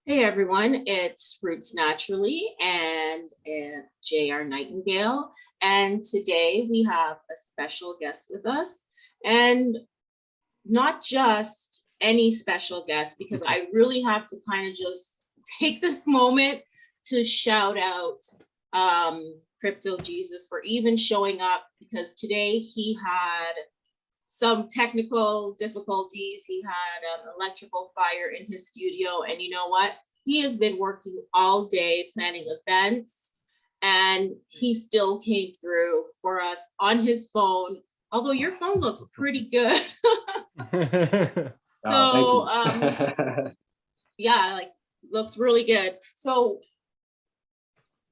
Hey everyone, it's Roots Naturally and JR Nightingale. And today we have a special guest with us. And not just any special guest, because I really have to kind of just take this moment to shout out Crypto Jesus for even showing up, because today he had some technical difficulties. He had an electrical fire in his studio. And you know what? He has been working all day planning events, and he still came through for us on his phone. Although your phone looks pretty good. Oh, So thank you. yeah, like looks really good. So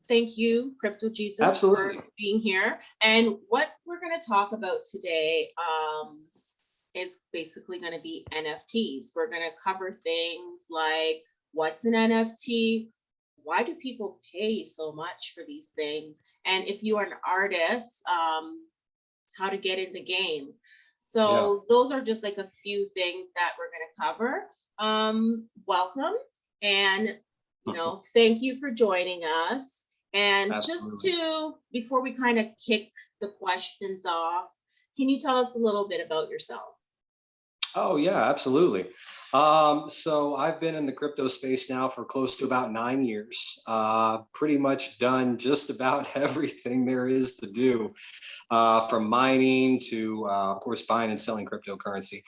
thank you, Crypto Jesus, for Absolutely. being here. And what we're going to talk about today is basically going to be NFTs. We're going to cover things like what's an NFT, why do people pay so much for these things, and if you are an artist, how to get in the game. Yeah. So those are just like a few things that we're going to cover. Welcome, and thank you for joining us. And just Absolutely. to, before we kind of kick the questions off, can you tell us a little bit about yourself? Oh, yeah, absolutely. So I've been in the crypto space now for close to about 9 years. Pretty much done just about everything there is to do, from mining to, of course, buying and selling cryptocurrency.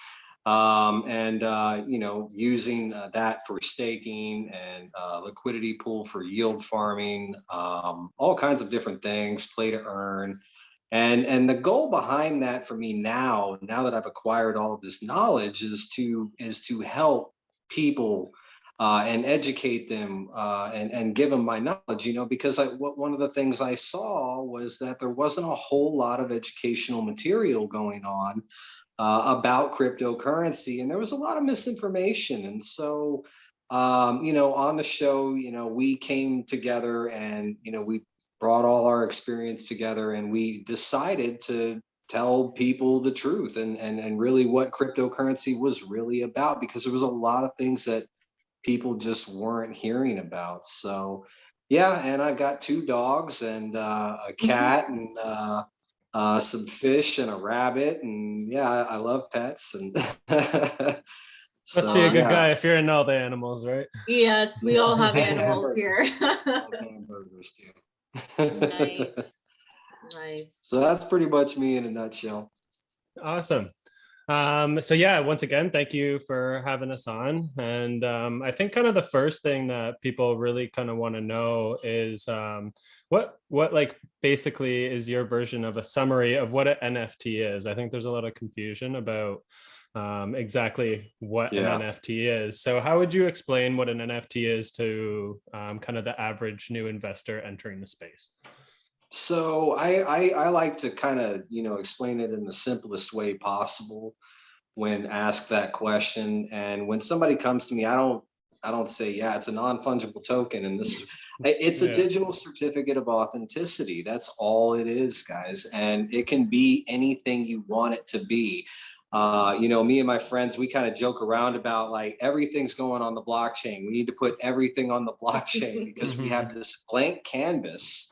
Using that for staking and liquidity pool for yield farming, all kinds of different things, play to earn. And the goal behind that for me now that I've acquired all of this knowledge, is to help people and educate them, and give them my knowledge, because one of the things I saw was that there wasn't a whole lot of educational material going on about cryptocurrency, and there was a lot of misinformation. And so, on the show, we came together, and we brought all our experience together, and we decided to tell people the truth, and really what cryptocurrency was really about, because there was a lot of things that people just weren't hearing about. So yeah, and I've got two dogs and a cat and some fish and a rabbit, and yeah, I love pets, and Must be a so good yeah. guy if you're into all the animals, right? Yes, we all have And animals here. hamburgers. I love hamburgers too. Nice, nice. So that's pretty much me in a nutshell. Awesome. So yeah, once again, thank you for having us on. And I think kind of the first thing that people really kind of want to know is what like basically is your version of a summary of what an NFT is. I think there's a lot of confusion about exactly what an Yeah. NFT is. So how would you explain what an NFT is to kind of the average new investor entering the space? So I like to kind of, explain it in the simplest way possible when asked that question. And when somebody comes to me, I don't say, yeah, it's a non-fungible token, and this is it's a Yeah. digital certificate of authenticity. That's all it is, guys. And it can be anything you want it to be. Me and my friends, we kind of joke around about, like, everything's going on the blockchain. We need to put everything on the blockchain because we have this blank canvas,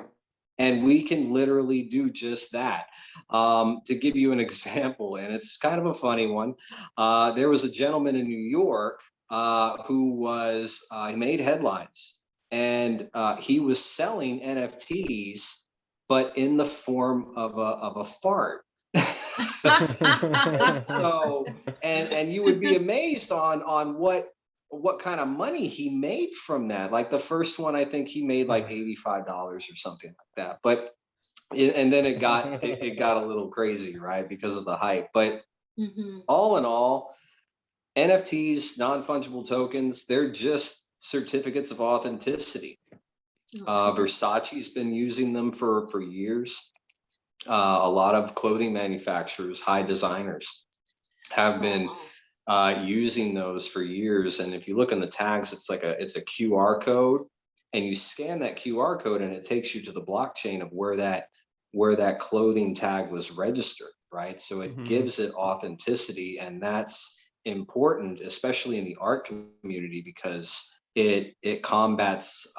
and we can literally do just that. To give you an example, and it's kind of a funny one, there was a gentleman in New York he made headlines, and he was selling NFTs, but in the form of a fart. And so, and you would be amazed on what kind of money he made from that. Like, the first one, I think he made like $85 or something like that. But and then it got a little crazy, right, because of the hype. But Mhm. all in all, NFTs, non-fungible tokens, they're just certificates of authenticity. Okay. Versace's been using them for years. A lot of clothing manufacturers, high designers, have been Oh, using those for years. And if you look in the tags, it's a QR code, and you scan that QR code, and it takes you to the blockchain of where that clothing tag was registered, right? So it Mhm. gives it authenticity, and that's important, especially in the art community, because it combats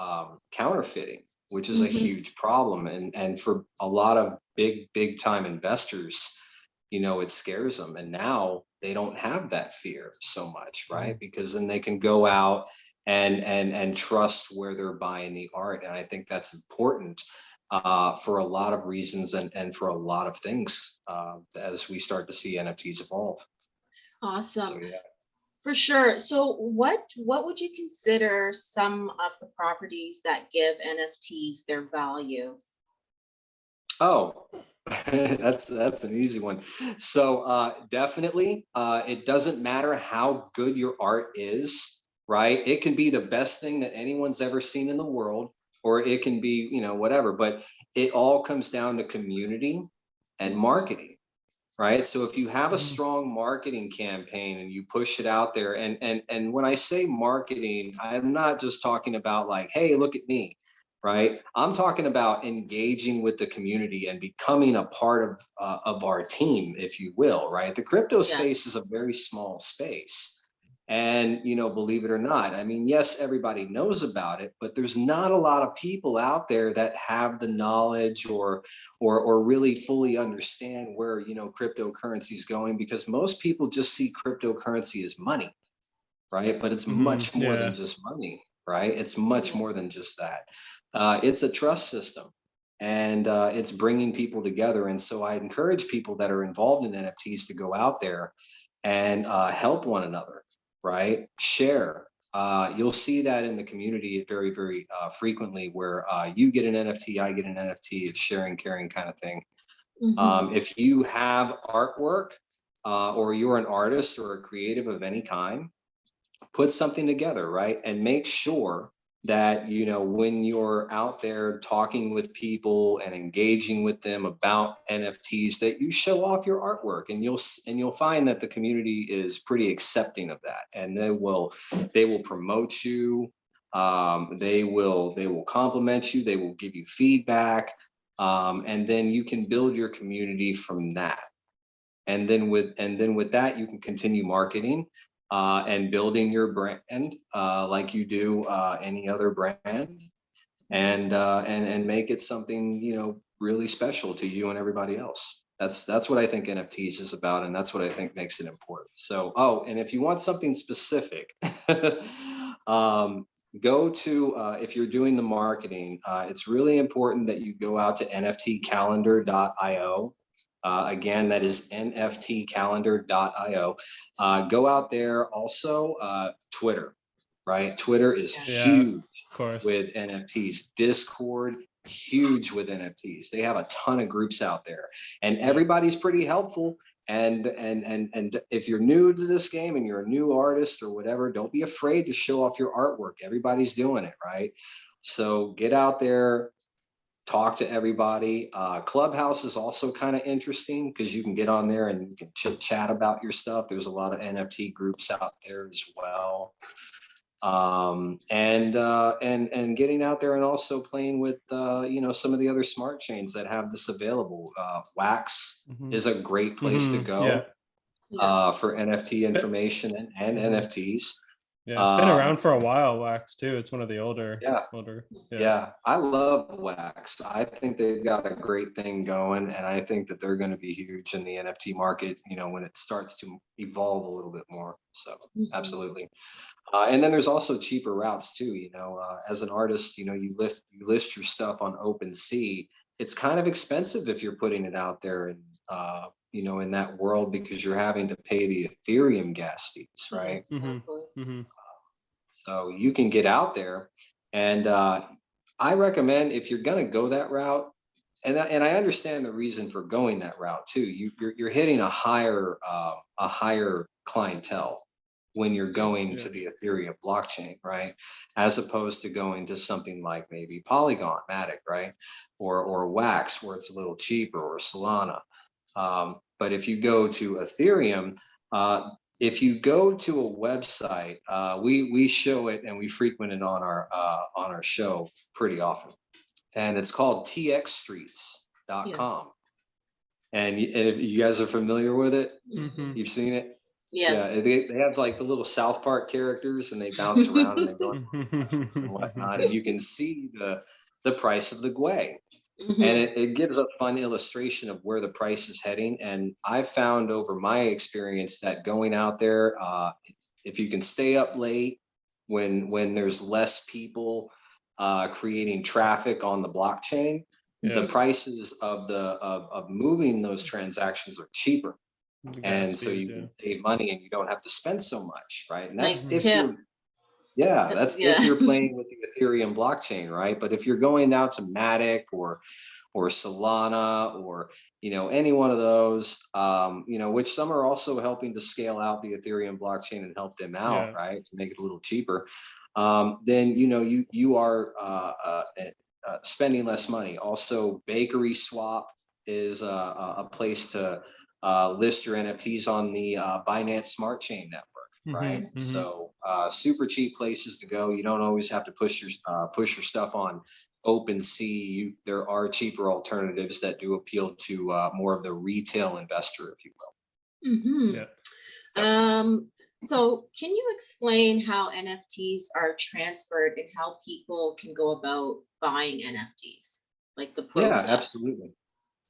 counterfeiting, which is a huge problem. And for a lot of big time investors, it scares them. And now they don't have that fear so much, right? Because then they can go out and trust where they're buying the art. And I think that's important for a lot of reasons and for a lot of things as we start to see NFTs evolve. Awesome. So, yeah. For sure. So what would you consider some of the properties that give NFTs their value? Oh, that's an easy one. So definitely, it doesn't matter how good your art is, right? It can be the best thing that anyone's ever seen in the world, or it can be, whatever, but it all comes down to community and marketing. Right. So if you have a strong marketing campaign and you push it out there, and when I say marketing, I'm not just talking about like, hey, look at me, right? I'm talking about engaging with the community and becoming a part of our team, if you will, right? The crypto space is a very small space. And, believe it or not, I mean, yes, everybody knows about it, but there's not a lot of people out there that have the knowledge or really fully understand where, cryptocurrency is going, because most people just see cryptocurrency as money, right? But it's much more than just money, right? It's much more than just that. It's a trust system, and it's bringing people together. And so I encourage people that are involved in NFTs to go out there and help one another, right? Share. You'll see that in the community very, very frequently, where you get an NFT, I get an NFT. It's sharing, caring kind of thing. If you have artwork or you're an artist or a creative of any kind, put something together, right? And make sure that, when you're out there talking with people and engaging with them about NFTs, that you show off your artwork, and you'll find that the community is pretty accepting of that, and they will promote you. They will compliment you. They will give you feedback. And then you can build your community from that. And then with that, you can continue marketing and building your brand like you do any other brand, and make it something really special to you and everybody else. That's what I think NFTs is about, and that's what I think makes it important. So, and if you want something specific, go to if you're doing the marketing, it's really important that you go out to nftcalendar.io. Again, that is nftcalendar.io. Go out there. Also, Twitter, right? Twitter is huge with NFTs. Discord, huge with NFTs. They have a ton of groups out there, and everybody's pretty helpful. And if you're new to this game and you're a new artist or whatever, don't be afraid to show off your artwork. Everybody's doing it, right? So get out there, talk to everybody. Clubhouse is also kind of interesting because you can get on there and you can chit chat about your stuff. There's a lot of NFT groups out there as well. And getting out there and also playing with some of the other smart chains that have this available. Wax is a great place to go for NFT information and NFTs. Yeah, been around for a while, Wax too. It's one of the older. Yeah. I love Wax. I think they've got a great thing going, and I think that they're going to be huge in the NFT market, when it starts to evolve a little bit more. So absolutely. And then there's also cheaper routes too. As an artist, you list your stuff on OpenSea. It's kind of expensive if you're putting it out there, and in that world, because you're having to pay the Ethereum gas fees, right? So you can get out there, and I recommend, if you're going to go that route, and I understand the reason for going that route too. You're hitting a higher clientele when you're going to the Ethereum blockchain, right? As opposed to going to something like maybe Polygon, Matic, right? Or Wax, where it's a little cheaper, or Solana. But if you go to Ethereum, if you go to a website, we show it and we frequent it on our show pretty often, and it's called txstreets.com. And if you guys are familiar with it, you've seen it. Yeah, Yes. they have like the little South Park characters, and they bounce around and they go on buses and whatnot, and you can see the price of the gwei. And Mhm. it gives a fun illustration of where the price is heading. And I found over my experience that going out there, if you can stay up late when there's less people creating traffic on the blockchain, the Yeah, Mhm. prices of moving those transactions are cheaper. the gas And so fees. you Yeah. can save money and you don't have to spend so much, right? And that's Nice Mhm. if tip. you're yeah, That's that's yeah. if you're playing with the Ethereum blockchain, right? But if you're going out to Matic or Solana or any one of those, which some are also helping to scale out the Ethereum blockchain and help them out, Yeah. right, to make it a little cheaper. Then you are spending less money. Also, Bakery Swap is a place to list your NFTs on the Binance Smart Chain network. Right, Hmm. Hmm. so super cheap places to go. You don't always have to push your stuff on OpenSea. There are cheaper alternatives that do appeal to more of the retail investor, if you will. Mhm. Yeah. Yep. So can you explain how NFTs are transferred and how people can go about buying NFTs, like the Yeah, process? absolutely.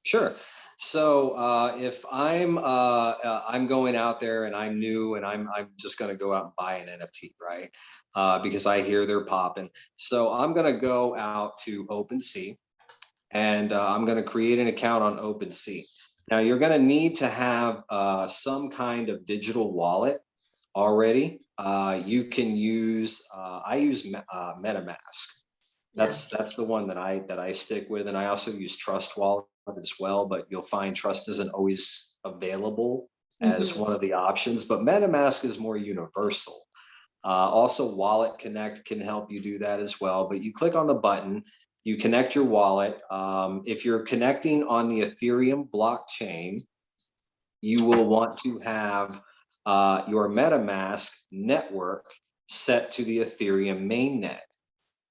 Sure. So if I'm going out there and I'm new and I'm just going to go out and buy an NFT, right? Because I hear they're popping. So I'm going to go out to OpenSea and I'm going to create an account on OpenSea. Now you're going to need to have some kind of digital wallet already. You can use I use MetaMask. Yeah. That's the one that I stick with, and I also use Trust Wallet as well. But you'll find Trust isn't always available as Hmm. one of the options. But MetaMask is more universal. Also, Wallet Connect can help you do that as well. But you click on the button, you connect your wallet. If you're connecting on the Ethereum blockchain, you will want to have your MetaMask network set to the Ethereum mainnet.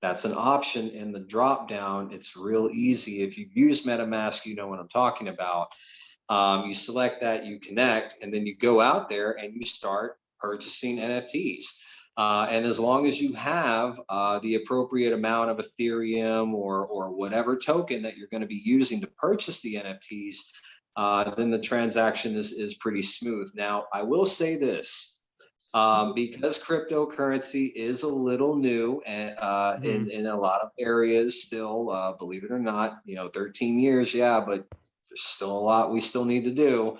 That's an option in the drop down. It's real easy. If you use MetaMask, you know what I'm talking about. You select that, you connect, and then you go out there and you start purchasing NFTs. And as long as you have the appropriate amount of Ethereum or whatever token that you're going to be using to purchase the NFTs, then the transaction is pretty smooth. Now, I will say this. Because cryptocurrency is a little new and Hmm. in a lot of areas still, believe it or not, 13 years, yeah, but there's still a lot we still need to do.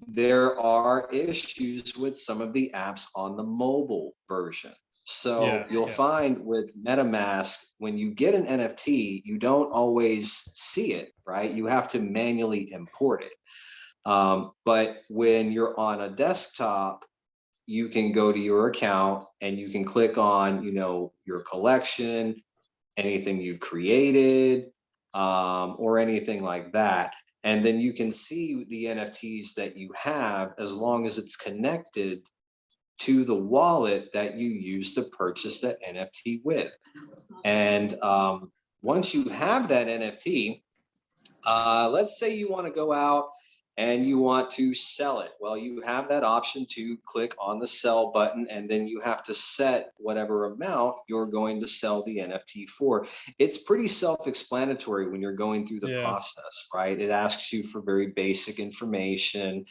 There are issues with some of the apps on the mobile version. So Yeah. you'll Yeah. find with MetaMask, when you get an NFT, you don't always see it, right? You have to manually import it. But when you're on a desktop, you can go to your account and you can click on, your collection, anything you've created, or anything like that. And then you can see the NFTs that you have as long as it's connected to the wallet that you use to purchase the NFT with. Awesome. And once you have that NFT, let's say you want to go out and you want to sell it. Well, you have that option to click on the sell button, and then you have to set whatever amount you're going to sell the NFT for. It's pretty self-explanatory when you're going through the Yeah. process, right? It asks you for very basic information,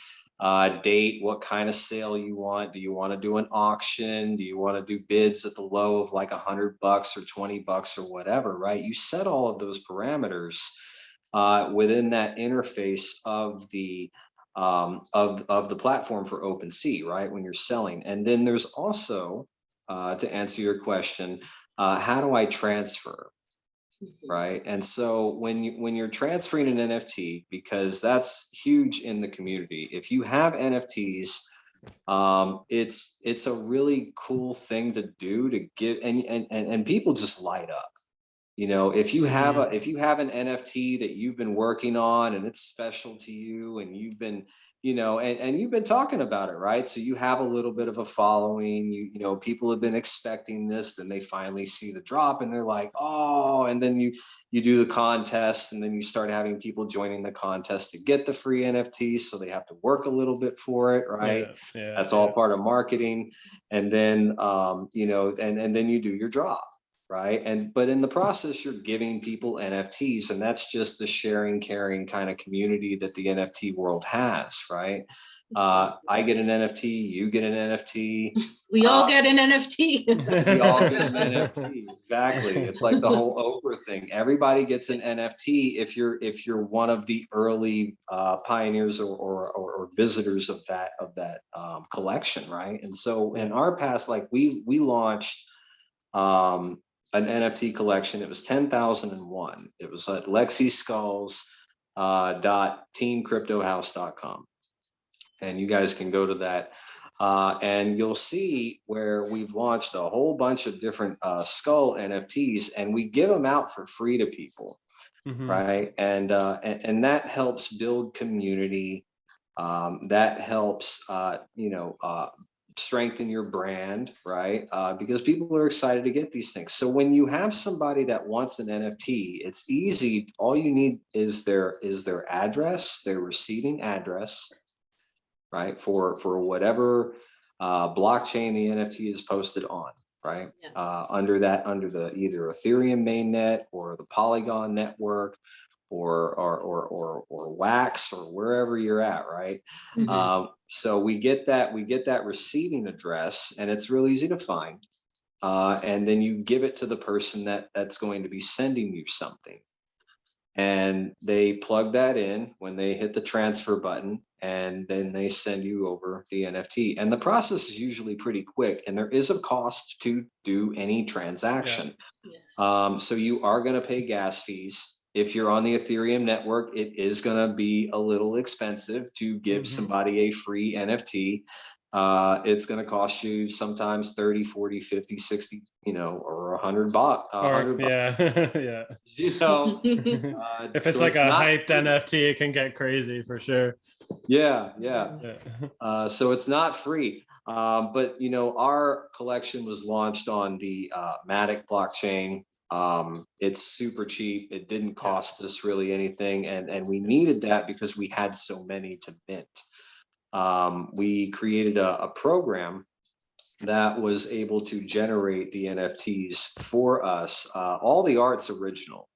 date, what kind of sale you want. Do you want to do an auction? Do you want to do bids at the low of like $100 or $20 or whatever, right? You set all of those parameters within that interface of the platform for OpenSea, right? When you're selling, and then there's also to answer your question, how do I transfer? Mhm. Right. And so when you're transferring an NFT, because that's huge in the community, if you have NFTs, it's a really cool thing to do to give and people just light up. If you have Hmm. an NFT that you've been working on and it's special to you and you've been and you've been talking about it, right? So you have a little bit of a following. People have been expecting this, then they finally see the drop and they're like, oh, and then you do the contest, and then you start having people joining the contest to get the free NFTs, so they have to work a little bit for it, right? That's all part of marketing. And then and then you do your drop, right? But in the process, you're giving people NFTs, and that's just the sharing, caring kind of community that the NFT world has, right? I get an NFT, you get an NFT. We all get an NFT. We all get an NFT. Exactly. It's like the whole Oprah thing. Everybody gets an NFT if you're one of the early pioneers or visitors of that collection, right? And so in our past, like we launched an NFT collection. It was 10,001. It was at lexiskulls.teamcryptohouse.com. And you guys can go to that. And you'll see where we've launched a whole bunch of different skull NFTs, and we give them out for free to people, right? And that helps build community. That helps, strengthen your brand, right? Because people are excited to get these things. So when you have somebody that wants an NFT, it's easy. All you need is their address, their receiving address, right? For whatever blockchain the NFT is posted on, right? Under the either Ethereum mainnet or the Polygon network, or Wax, or wherever you're at, right? So we get that receiving address, and it's real easy to find. And then you give it to the person that's going to be sending you something, and they plug that in when they hit the transfer button, and then they send you over the NFT. And the process is usually pretty quick, and there is a cost to do any transaction. So you are going to pay gas fees. If you're on the Ethereum network, it is going to be a little expensive to give somebody a free NFT. It's going to cost you sometimes 30, 40, 50, 60, or $100. Yeah. If it's like a hyped NFT, it can get crazy for sure. Yeah. So it's not free. But our collection was launched on the Matic blockchain. It's super cheap. It didn't cost us really anything, and we needed that because we had so many to mint. We created a program that was able to generate the NFTs for us. All the art's original.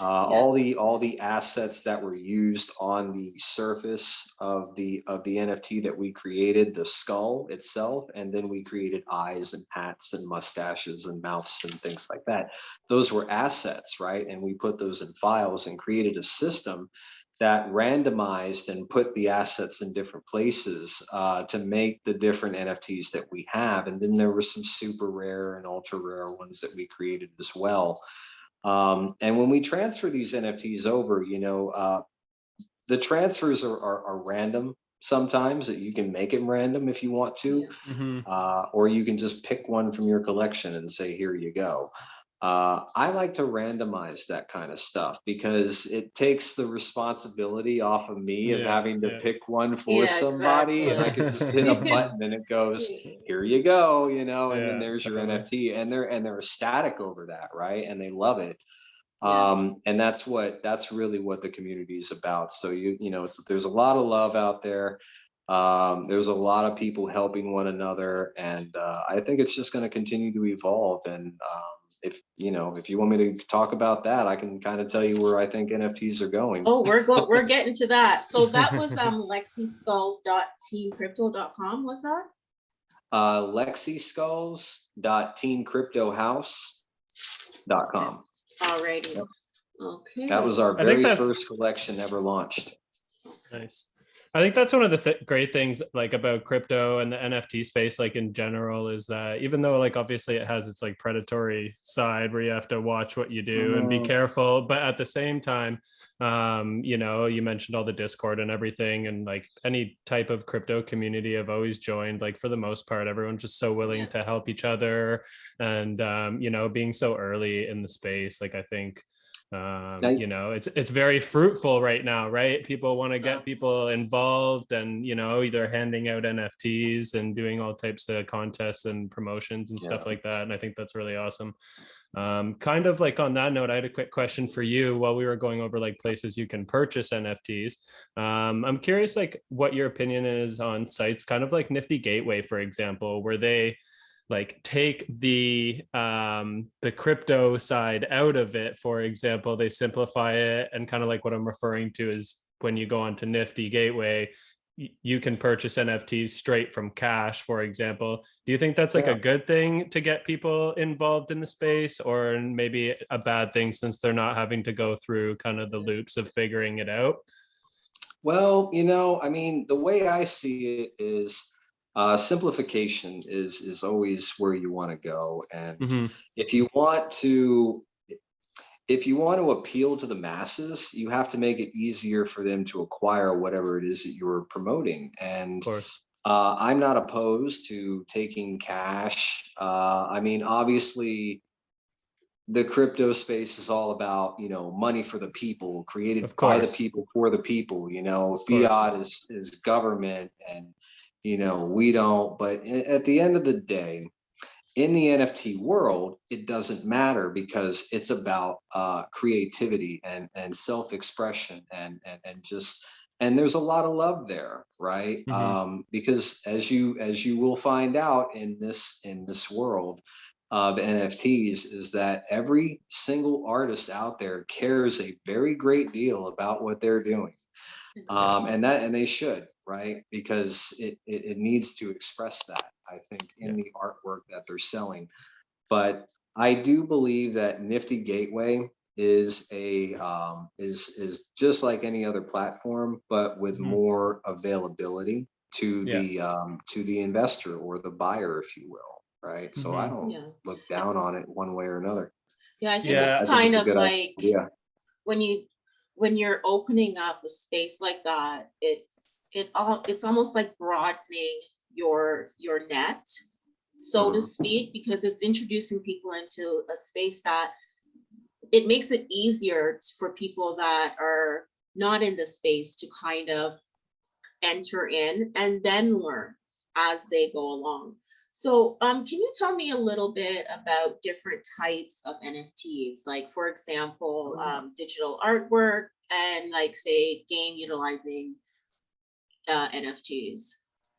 All the assets that were used on the surface of the NFT that we created, the skull itself, and then we created eyes and hats and mustaches and mouths and things like that. Those were assets, right? And we put those in files and created a system that randomized and put the assets in different places to make the different NFTs that we have. And then there were some super rare and ultra rare ones that we created as well. And when we transfer these NFTs over, the transfers are random sometimes. That you can make it random if you want to, or you can just pick one from your collection and say, here you go. I like to randomize that kind of stuff because it takes the responsibility off of me of having to pick one for somebody. And I can just hit a button and it goes, here you go, and then there's your NFT, and they're ecstatic over that, right? And they love it. And that's really what the community is about. So there's a lot of love out there. There's a lot of people helping one another, and I think it's just going to continue to evolve. And if you want me to talk about that, I can kind of tell you where I think NFTs are going. Oh, we're getting to that. So that was lexiskulls.teamcrypto.com, was that? lexiskulls.teamcryptohouse.com. Alrighty. Okay. That was our very first collection ever launched. Nice. I think that's one of the great things like about crypto and the NFT space, like in general, is that even though like obviously it has its like predatory side where you have to watch what you do and be careful, but at the same time, you mentioned all the Discord and everything, and like any type of crypto community I've always joined, like for the most part, everyone's just so willing to help each other, and being so early in the space, like I think You know, it's very fruitful right now, right? People want to So, get people involved, and you know, either handing out NFTs and doing all types of contests and promotions and stuff like that. And I think that's really awesome. Kind of like on that note, I had a quick question for you while we were going over like places you can purchase NFTs. I'm curious like what your opinion is on sites kind of like Nifty Gateway, for example, where they like take the crypto side out of it. For example, they simplify it, and kind of like what I'm referring to is when you go onto Nifty Gateway, you can purchase NFTs straight from cash, for example. Do you think that's like a good thing to get people involved in the space, or maybe a bad thing since they're not having to go through kind of the loops of figuring it out? Well, you know, I mean, the way I see it is simplification is always where you want to go. And Mm-hmm. if you want to if you want to appeal to the masses, you have to make it easier for them to acquire whatever it is that you're promoting. Of And course. I'm not opposed to taking cash. I mean, obviously, the crypto space is all about, you know, money for the people, created Of by the course. people for the people. You know, Of course. fiat is government, and you know we don't. But at the end of the day, in the NFT world, it doesn't matter because it's about creativity and self-expression and just and there's a lot of love there, right? Mm-hmm. Because as you will find out in this world of NFTs is that every single artist out there cares a very great deal about what they're doing. And they should, right? Because it needs to express that, I think, in the artwork that they're selling. But I do believe that Nifty Gateway is is just like any other platform, but with Mm-hmm. more availability Yeah. to the investor or the buyer, if you will, right? So I Mm-hmm. don't yeah. look down on it one way or another. Yeah, I think it's Yeah. I think kind it's a of good like idea. when you when you're opening up a space like that, it's almost like broadening your net, so to Mhm. speak, because it's introducing people into a space that it makes it easier for people that are not in the space to kind of enter in and then learn as they go along. So, can you tell me a little bit about different types of NFTs? Like, for example, digital artwork and like say game utilizing NFTs.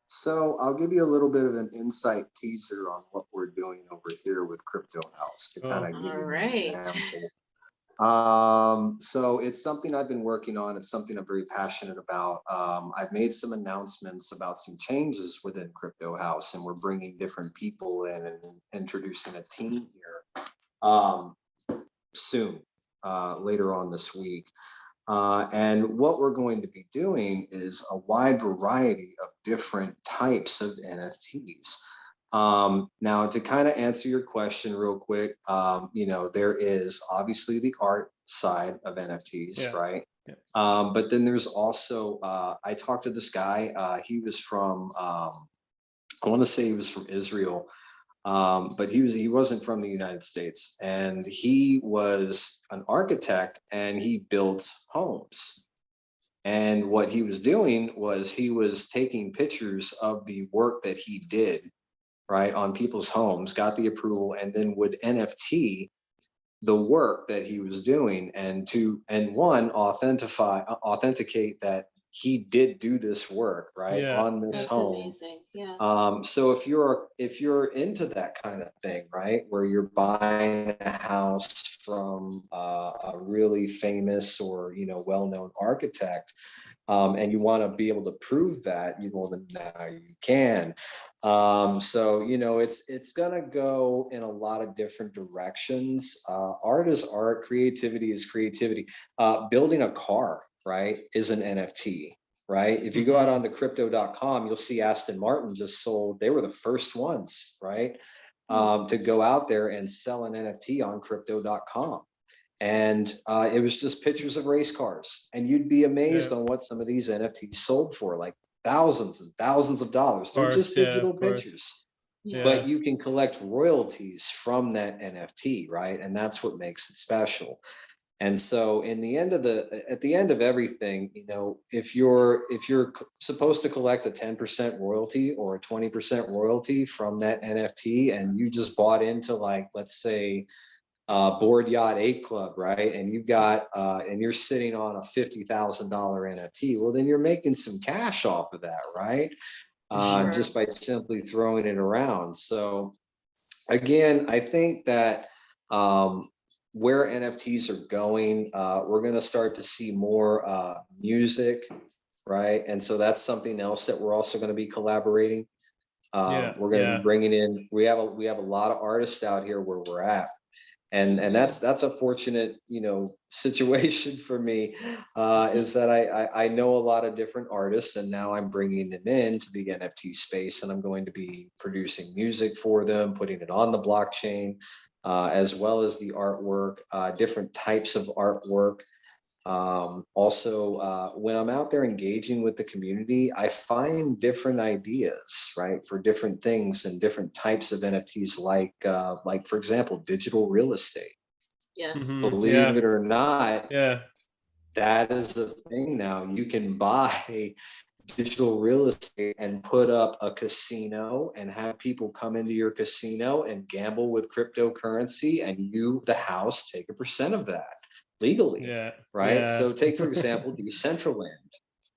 So I'll give you a little bit of an insight teaser on what we're doing over here with Crypto House to kind Oh, of give All you an right. example. So it's something I've been working on. It's something I'm very passionate about. I've made some announcements about some changes within Crypto House, and we're bringing different people in and introducing a team here soon, later on this week. And what we're going to be doing is a wide variety of different types of NFTs. Now, to kind of answer your question real quick, you know, there is obviously the art side of NFTs, yeah. right? Yeah. But then there's also, I talked to this guy, he was from, I want to say he was from Israel, but he wasn't from the United States, and he was an architect and he built homes. And what he was doing was he was taking pictures of the work that he did, right, on people's homes, got the approval, and then would NFT the work that he was doing and one authenticate that he did do this work, right, Yeah. on this That's home. amazing. Yeah. So if you're into that kind of thing, right, where you're buying a house from a really famous or well-known architect, and you want to be able to prove that, well, then now you can. So it's gonna go in a lot of different directions. Art is art, creativity is creativity. Building a car, right, is an NFT. Right. If you go out onto crypto.com, you'll see Aston Martin just sold. They were the first ones, right, to go out there and sell an NFT on crypto.com. And it was just pictures of race cars. And you'd be amazed Yeah. on what some of these NFTs sold for, like thousands and thousands of dollars. They're just digital Of course. pictures. Yeah. But you can collect royalties from that NFT, right? And that's what makes it special. And so at the end of everything, you know, if you're supposed to collect a 10% royalty or a 20% royalty from that NFT, and you just bought into, like, let's say, Board Yacht 8 Club, right? And you got and you're sitting on a $50,000 NFT, well, then you're making some cash off of that, right? Sure. Just by simply throwing it around. So again, I think that where NFTs are going, we're going to start to see more music, right? And so that's something else that we're also going to be collaborating. We're going to be bringing in. We have a lot of artists out here where we're at, and that's a fortunate, you know, situation for me, is that I know a lot of different artists, and now I'm bringing them into the NFT space, and I'm going to be producing music for them, putting it on the blockchain, as well as the artwork, different types of artwork. Also, when I'm out there engaging with the community, I find different ideas, right, for different things and different types of NFTs, like for example, digital real estate. Yes. Believe it or not, Yeah. that is the thing now. You can buy digital real estate and put up a casino and have people come into your casino and gamble with cryptocurrency, and you, the house, take a percent of that legally, right? So take, for example, Decentraland.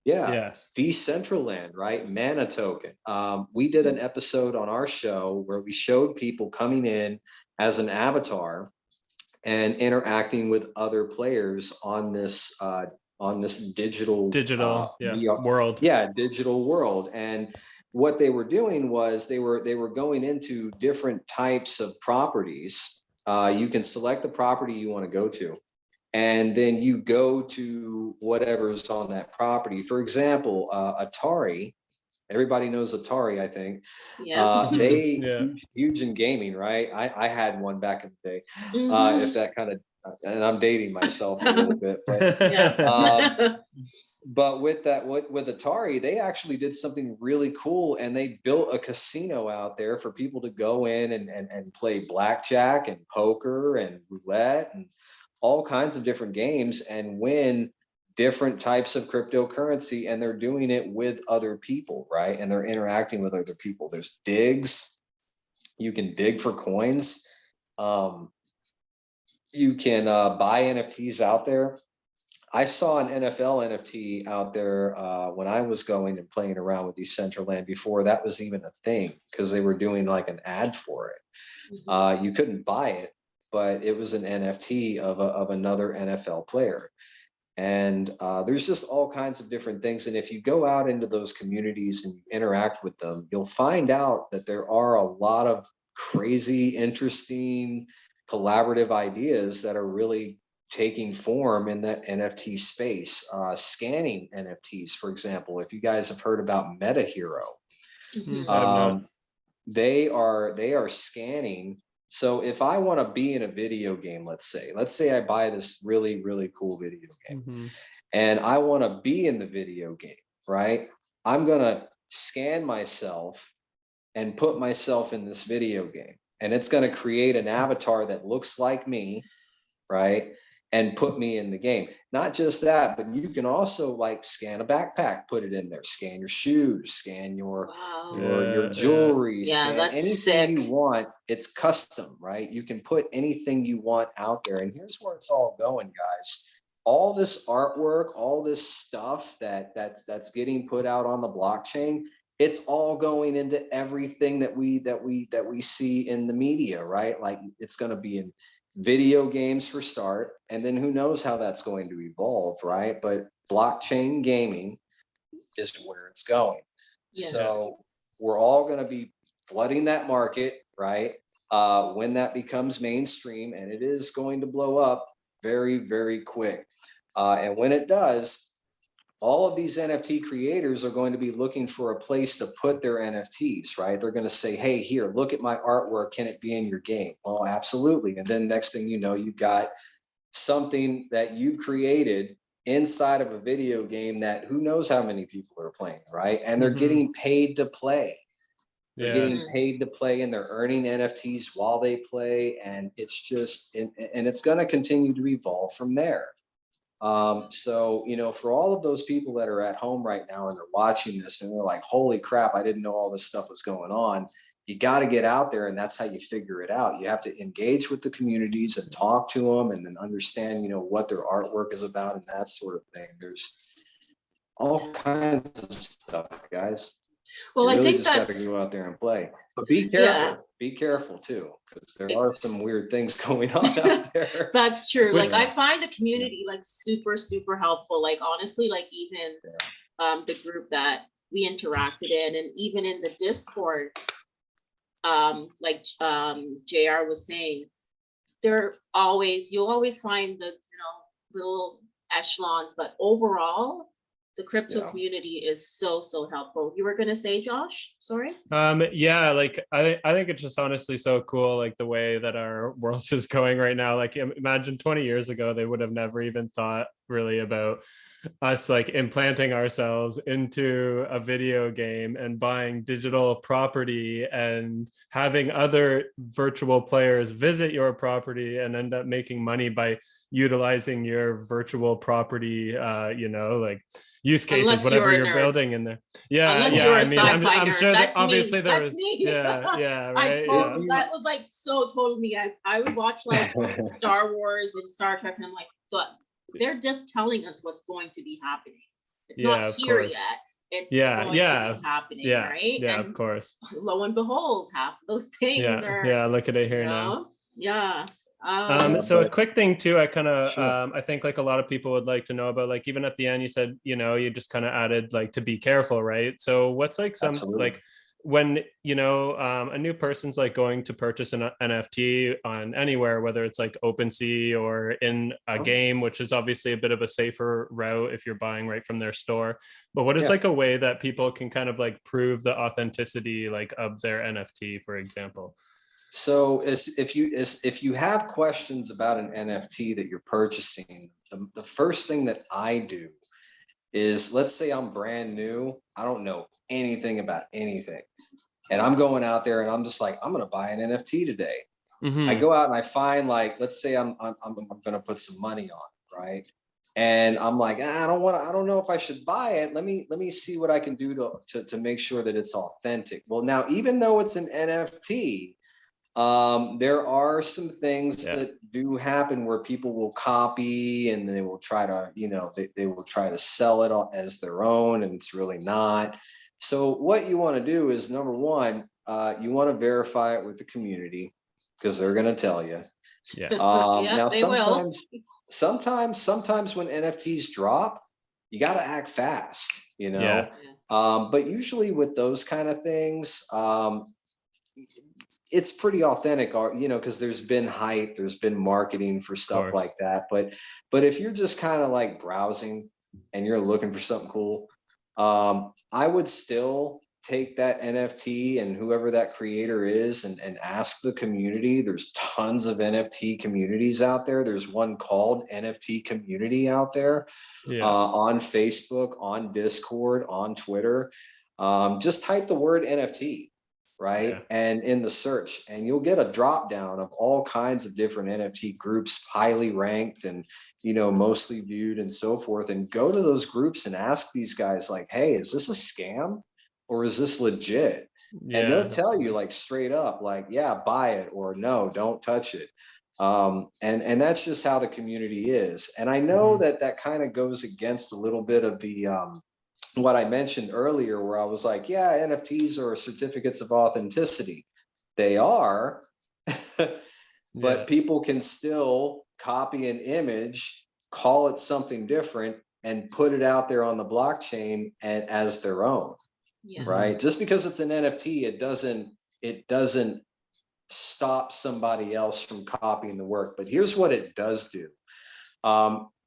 Decentraland, right? Mana token. We did an episode on our show where we showed people coming in as an avatar and interacting with other players on this digital world. Digital world. And what they were doing was they were going into different types of properties. You can select the property you want to go to, and then you go to whatever's on that property. For example, Atari. Everybody knows Atari, I think. Huge in gaming, right? I had one back in the day. If that kind of, and I'm dating myself a little bit, but but with Atari, they actually did something really cool, and they built a casino out there for people to go in and play blackjack and poker and roulette and all kinds of different games and win different types of cryptocurrency, and they're doing it with other people, right? And they're interacting with other people. There's digs. You can dig for coins. You can buy NFTs out there. I saw an NFL NFT out there when I was going and playing around with Decentraland before that was even a thing, because they were doing like an ad for it. You couldn't buy it, but it was an NFT of another NFL player. And there's just all kinds of different things. And if you go out into those communities and you interact with them, you'll find out that there are a lot of crazy, interesting, collaborative ideas that are really taking form in that NFT space. Scanning NFTs, for example, if you guys have heard about Meta Hero, they are scanning. So if I want to be in a video game, let's say I buy this really, really cool video game, and I want to be in the video game, right? I'm going to scan myself and put myself in this video game, and it's going to create an avatar that looks like me, right? And put me in the game. Not just that, but you can also like scan a backpack, put it in there, scan your shoes, scan your jewelry, scan anything you want. It's custom, right? You can put anything you want out there. And here's where it's all going, guys. All this artwork, all this stuff that's getting put out on the blockchain, it's all going into everything that we see in the media, right? Like it's going to be in video games for start, and then who knows how that's going to evolve, right? But blockchain gaming is where it's going. So we're all going to be flooding that market, right? When that becomes mainstream, and it is going to blow up very, very quick. And when it does, all of these NFT creators are going to be looking for a place to put their NFTs, right? They're going to say, hey, here, look at my artwork. Can it be in your game? Well, absolutely. And then next thing you know, you've got something that you created inside of a video game that who knows how many people are playing, right? And they're getting paid to play. They're getting paid to play, and they're earning NFTs while they play. And it's just, and it's going to continue to evolve from there. So, you know, for all of those people that are at home right now and they're watching this and they're like, holy crap, I didn't know all this stuff was going on. You got to get out there, and that's how you figure it out. You have to engage with the communities and talk to them, and then understand, you know, what their artwork is about and that sort of thing. There's all kinds of stuff, guys. Well, you I really think just got that's, to go out there and play, but be careful. Be careful too, because there are some weird things going on out there. That's true. Like I find the community like super, super helpful. Like honestly, like even the group that we interacted in, and even in the Discord, like JR was saying, you'll always find the, you know, little echelons, but overall, the crypto community is so helpful. You were gonna say, Josh? Sorry. Yeah, like I think it's just honestly so cool, like the way that our world is going right now. Like imagine 20 years ago, they would have never even thought really about us like implanting ourselves into a video game and buying digital property and having other virtual players visit your property and end up making money by utilizing your virtual property, you know, like use cases, unless whatever you're building in there. Unless you're a sci-fi I'm nerd. sure that That's obviously me. there That's was, me. yeah, right. That was like so totally me. I would watch like Star Wars and Star Trek, and I'm like, but they're just telling us what's going to be happening. It's not here yet. It's going to be happening, right? Yeah, and of course. Lo and behold, half of those things are. Yeah, look at it here now. Yeah. So a quick thing too, I kind of I think like a lot of people would like to know about, like even at the end you said, you know, you just kind of added like to be careful, right? So what's like some like when, you know, a new person's like going to purchase an NFT on anywhere, whether it's like OpenSea or in a game, which is obviously a bit of a safer route if you're buying right from their store. But what is like a way that people can kind of like prove the authenticity like of their NFT, for example? So if you have questions about an NFT that you're purchasing, the first thing that I do is, let's say I'm brand new, I don't know anything about anything, and I'm going out there and I'm just like, I'm going to buy an NFT today. I go out and I find, like, let's say I'm going to put some money on it, right? And I'm like, I don't know if I should buy it. Let me see what I can do to make sure that it's authentic. Well, now, even though it's an NFT, there are some things that do happen where people will copy, and they will try to, you know, they will try to sell it as their own, and it's really not. So what you want to do is, number one, you want to verify it with the community, because they're going to tell you. Now sometimes when NFTs drop, you got to act fast, you know. But usually with those kind of things, it's pretty authentic, you know, because there's been hype, there's been marketing for stuff like that. But if you're just kind of like browsing and you're looking for something cool, I would still take that NFT and whoever that creator is and ask the community. There's tons of NFT communities out there. There's one called NFT Community out there, on Facebook, on Discord, on Twitter. Just type the word NFT. Right. And in the search, and you'll get a drop down of all kinds of different NFT groups, highly ranked and, you know, mostly viewed and so forth. And go to those groups and ask these guys, like, hey, is this a scam or is this legit? And they'll tell you, like, straight up, like, yeah, buy it, or no, don't touch it. And that's just how the community is. And I know that kind of goes against a little bit of the what I mentioned earlier, where I was like, yeah, NFTs are certificates of authenticity. They are, but people can still copy an image, call it something different, and put it out there on the blockchain and as their own. Right? Just because it's an NFT, it doesn't stop somebody else from copying the work. But here's what it does do.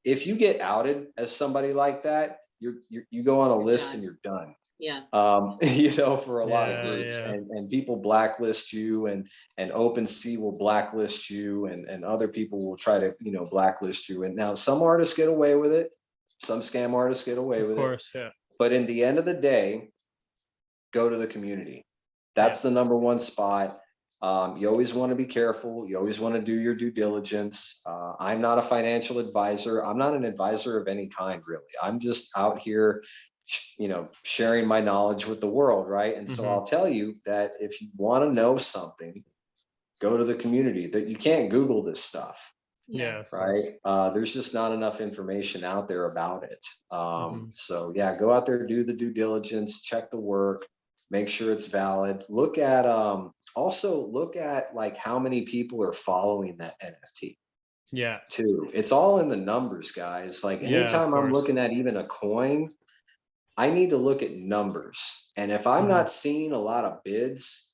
If you get outed as somebody like that, you go on a list and you're done. You know, for a lot of groups, and people blacklist you, and OpenSea will blacklist you, and other people will try to, you know, blacklist you. And now some artists get away with it, some scam artists get away with it. But in the end of the day, go to the community. That's the number one spot. You always want to be careful. You always want to do your due diligence. I'm not a financial advisor. I'm not an advisor of any kind, really. I'm just out here, sharing my knowledge with the world, right? And so I'll tell you that if you want to know something, go to the community. That you can't Google this stuff. Yeah. Right. There's just not enough information out there about it. So yeah, go out there, do the due diligence, check the work, make sure it's valid. Look at also look at like how many people are following that NFT. Yeah. Too. It's all in the numbers, guys. Like anytime I'm looking at even a coin, I need to look at numbers. And if I'm not seeing a lot of bids,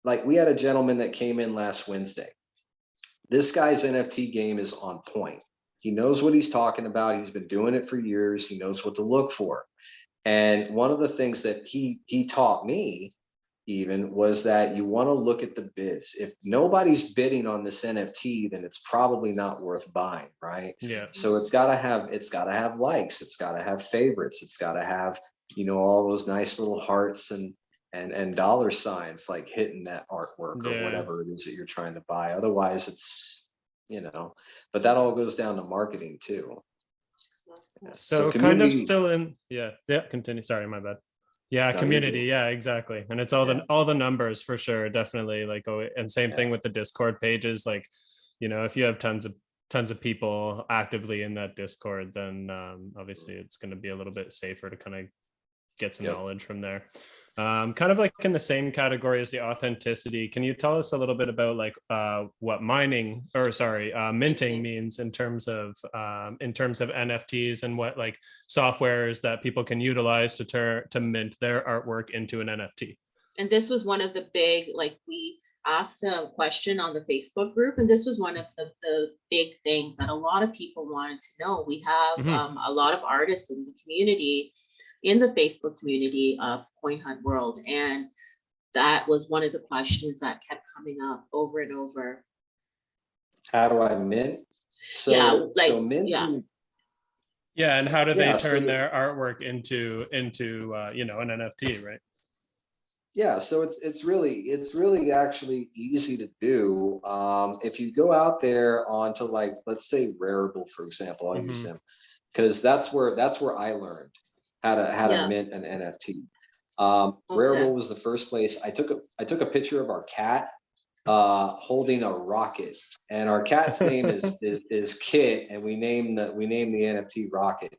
like we had a gentleman that came in last Wednesday. This guy's NFT game is on point. He knows what he's talking about. He's been doing it for years. He knows what to look for. And one of the things that he taught me even was that you want to look at the bids. If nobody's bidding on this NFT, then it's probably not worth buying, right? Yeah. So it's got to have likes, it's got to have favorites, it's got to have, all those nice little hearts and dollar signs like hitting that artwork or whatever it is that you're trying to buy. Otherwise it's, but that all goes down to marketing too. So kind of still in, continue. Sorry, my bad. Yeah, No, community. Yeah, exactly. And it's all the numbers for sure. Definitely. Like, and same thing with the Discord pages. Like, if you have tons of people actively in that Discord, then obviously it's going to be a little bit safer to kind of get some knowledge from there. Kind of like in the same category as the authenticity. Can you tell us a little bit about like what minting means in terms of NFTs and what like softwares that people can utilize to mint their artwork into an NFT? And this was one of the big, like we asked a question on the Facebook group, and this was one of the big things that a lot of people wanted to know. We have a lot of artists in the community, in the Facebook community of Coin Hunt World. And that was one of the questions that kept coming up over and over. How do I mint? Minting. Yeah, and how do they turn their artwork into an NFT, right? Yeah, so it's really actually easy to do. If you go out there onto like, let's say Rarible, for example, I'll use them because that's where I learned how to mint an NFT. Rarible was the first place. I took a picture of our cat holding a rocket, and our cat's name is Kit, and we named the NFT Rocket.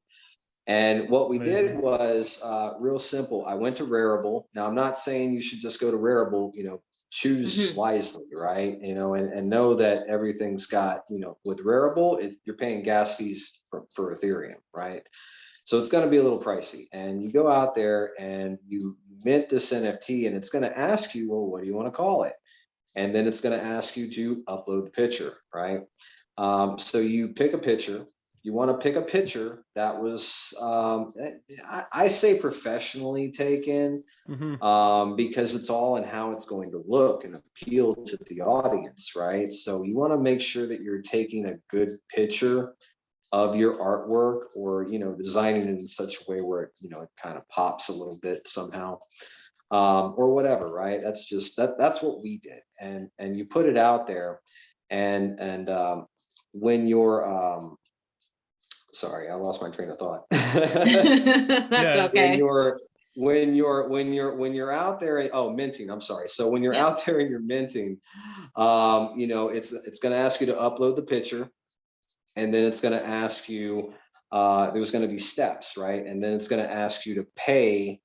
And what we did was real simple. I went to Rarible. Now I'm not saying you should just go to Rarible, choose wisely, right? And know that everything's got, with Rarible, you're paying gas fees for Ethereum, right? So it's going to be a little pricey, and you go out there and you mint this NFT, and it's going to ask you, well, what do you want to call it? And then it's going to ask you to upload the picture, right? So you pick a picture. You want to pick a picture that was, I say professionally taken, because it's all in how it's going to look and appeal to the audience, right? So you want to make sure that you're taking a good picture of your artwork, or designing it in such a way where it kind of pops a little bit somehow, or whatever, right? That's just that's what we did, and you put it out there, and when you're sorry, I lost my train of thought. That's okay. When you're out there, minting, I'm sorry. So when you're out there and you're minting, it's going to ask you to upload the picture. And then it's going to ask you, there's going to be steps, right? And then it's going to ask you to pay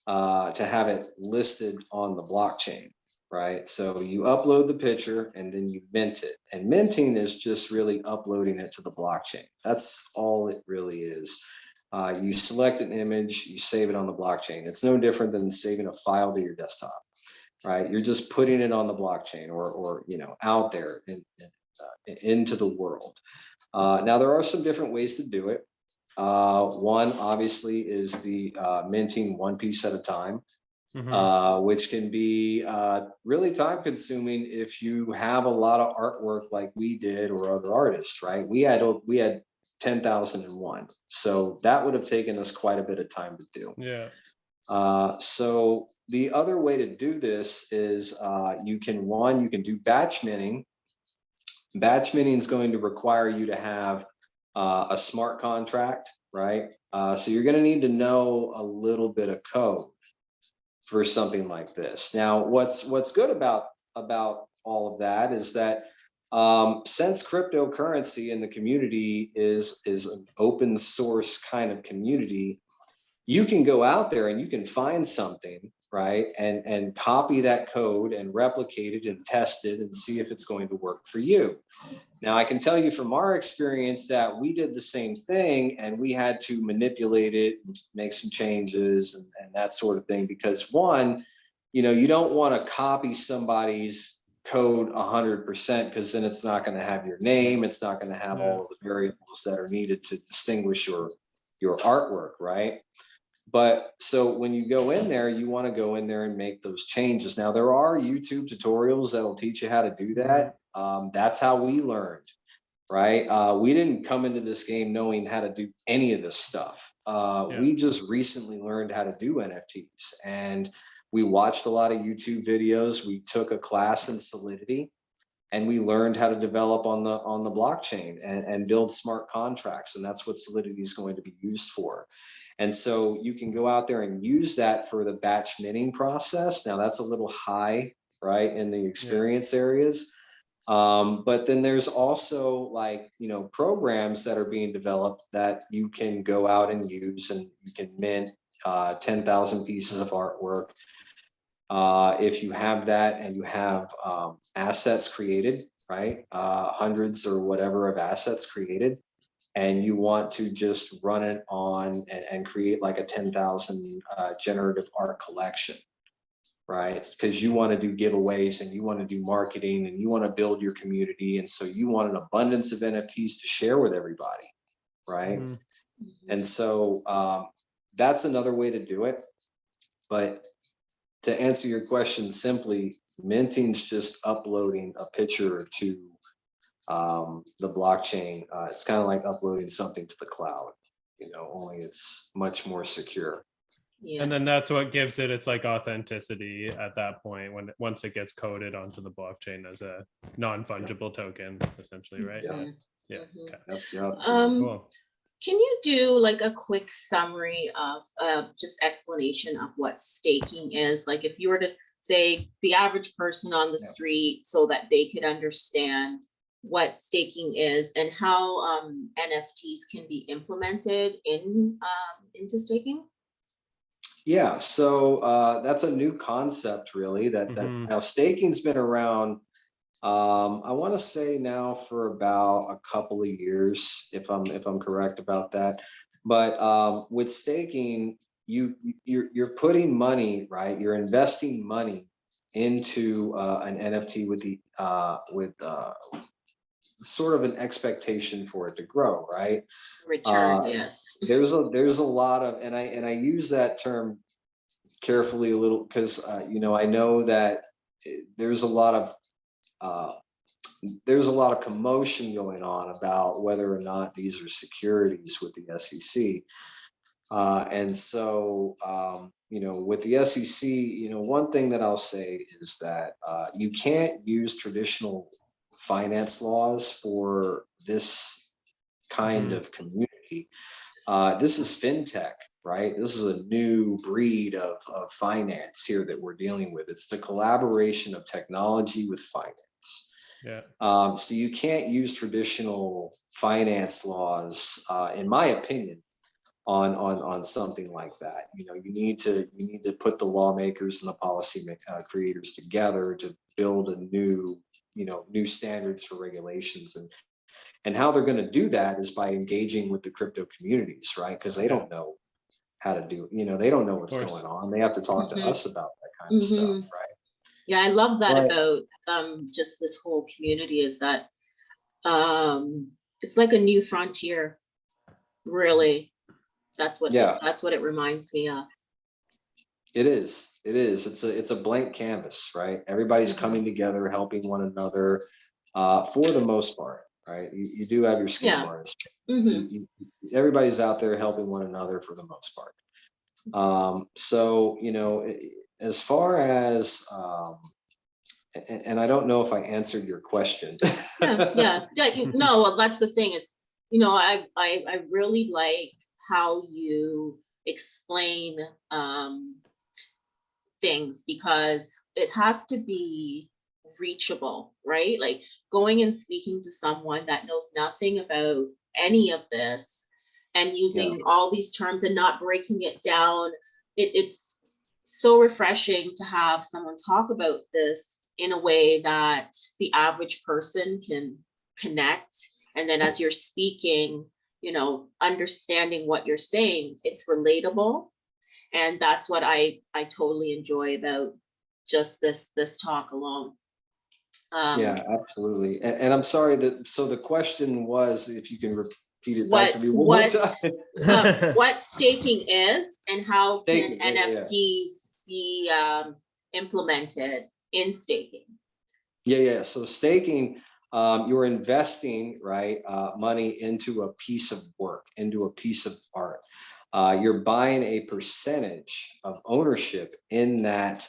to have it listed on the blockchain, right? So you upload the picture and then you mint it. And minting is just really uploading it to the blockchain. That's all it really is. You select an image, you save it on the blockchain. It's no different than saving a file to your desktop, right? You're just putting it on the blockchain or out there into the world. Now, there are some different ways to do it. One, obviously, is the minting one piece at a time, which can be really time consuming if you have a lot of artwork like we did or other artists, right? We had 10,001. So that would have taken us quite a bit of time to do. Yeah. So the other way to do this is you can do batch minting. Batch minting is going to require you to have a smart contract, right? So you're going to need to know a little bit of code for something like this. Now, what's good about all of that is that since cryptocurrency in the community is an open source kind of community, you can go out there and you can find something, right, and copy that code and replicate it and test it and see if it's going to work for you. Now, I can tell you from our experience that we did the same thing, and we had to manipulate it, make some changes and that sort of thing, because one, you don't want to copy somebody's code 100%, because then it's not going to have your name, it's not going to have all of the variables that are needed to distinguish your artwork, right? But so when you go in there, you want to go in there and make those changes. Now, there are YouTube tutorials that'll teach you how to do that. That's how we learned, right? We didn't come into this game knowing how to do any of this stuff. We just recently learned how to do NFTs, and we watched a lot of YouTube videos. We took a class in Solidity, and we learned how to develop on the blockchain and build smart contracts. And that's what Solidity is going to be used for. And so you can go out there and use that for the batch minting process. Now, that's a little high, right, in the experience areas. But then there's also programs that are being developed that you can go out and use, and you can mint 10,000 pieces of artwork. If you have that and you have assets created, right, hundreds or whatever of assets created, and you want to just run it on and create like a 10,000 generative art collection, right? It's because you want to do giveaways and you want to do marketing and you want to build your community. And so you want an abundance of NFTs to share with everybody, right? And so that's another way to do it. But to answer your question simply, minting's just uploading a picture to the blockchain. It's kind of like uploading something to the cloud, only it's much more secure. Yes. And then that's what gives it its like authenticity at that point, once it gets coded onto the blockchain as a non-fungible token, essentially, right? Okay. Cool. Can you do like a quick summary of just explanation of what staking is? Like if you were to say the average person on the street, so that they could understand what staking is and how NFTs can be implemented into staking? Yeah, so that's a new concept, really. That now staking's been around. I want to say now for about a couple of years, if I'm correct about that. But with staking, you're putting money, right? You're investing money into an NFT with sort of an expectation for it to grow, right? Return, yes. There's a lot of, and I use that term carefully a little because I know that there's a lot of commotion going on about whether or not these are securities with the SEC. And so, with the SEC, one thing that I'll say is that you can't use traditional finance laws for this kind of community. This is fintech, right? This is a new breed of finance here that we're dealing with. It's the collaboration of technology with finance. So you can't use traditional finance laws, in my opinion, on something like that. You need to put the lawmakers and the policy creators together to build a new standards for regulations, and how they're going to do that is by engaging with the crypto communities, right? Because they don't know how to do, they don't know what's going on. They have to talk to us about that kind of stuff, right? Yeah, I love that about just this whole community is that it's like a new frontier, really. That's what it reminds me of. It is. It's a blank canvas, right? Everybody's coming together, helping one another, for the most part, right? You do have your scam artists. Everybody's out there helping one another for the most part. So, as far as, and I don't know if I answered your question. Yeah. No, well, that's the thing is, I really like how you explain things, because it has to be reachable, right? Like going and speaking to someone that knows nothing about any of this and Yeah. using all these terms and not breaking it down. It's so refreshing to have someone talk about this in a way that the average person can connect. And then as you're speaking, understanding what you're saying, it's relatable. And that's what I totally enjoy about just this talk alone. Yeah, absolutely. And I'm sorry so the question was, if you can repeat it back to what me one more what time. what staking is, and how can Staking, yeah. NFTs be implemented in staking. Yeah. So staking, you're investing, right, money into a piece of work, into a piece of art. You're buying a percentage of ownership in that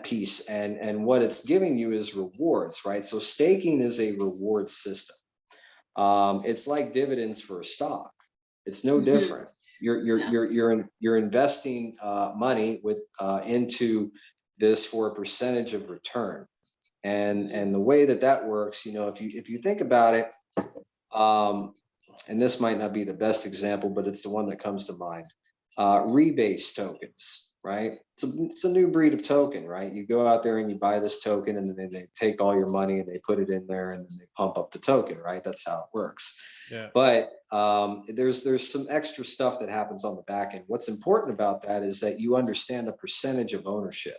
piece, and what it's giving you is rewards, right? So staking is a reward system. It's like dividends for a stock. It's no different. You're investing money into this for a percentage of return. And the way that works, if you think about it, and this might not be the best example, but it's the one that comes to mind. Rebase tokens, right? It's a new breed of token, right? You go out there and you buy this token, and then they take all your money and they put it in there, and then they pump up the token, right? That's how it works. Yeah. But there's some extra stuff that happens on the back end. What's important about that is that you understand the percentage of ownership,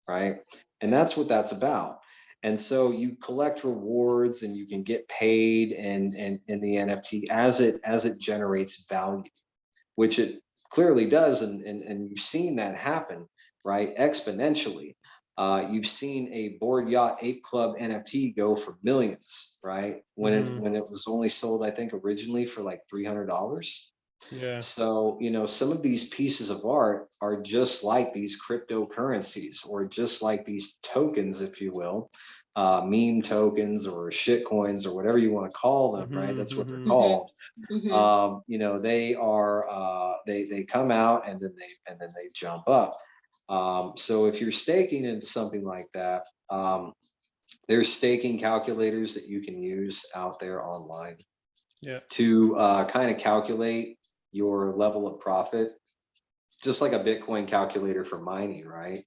right? And that's what that's about. And so you collect rewards and you can get paid and in the NFT as it generates value, which it clearly does. And you've seen that happen, right? Exponentially. You've seen a Board Yacht Ape Club NFT go for millions, right? When it was only sold, I think originally for like $300. Yeah. So, some of these pieces of art are just like these cryptocurrencies, or just like these tokens, if you will, meme tokens or shit coins or whatever you want to call them, right? That's what they're called. They are, they come out and then they jump up. So if you're staking into something like that, there's staking calculators that you can use out there online to kind of calculate your level of profit, just like a Bitcoin calculator for mining, right?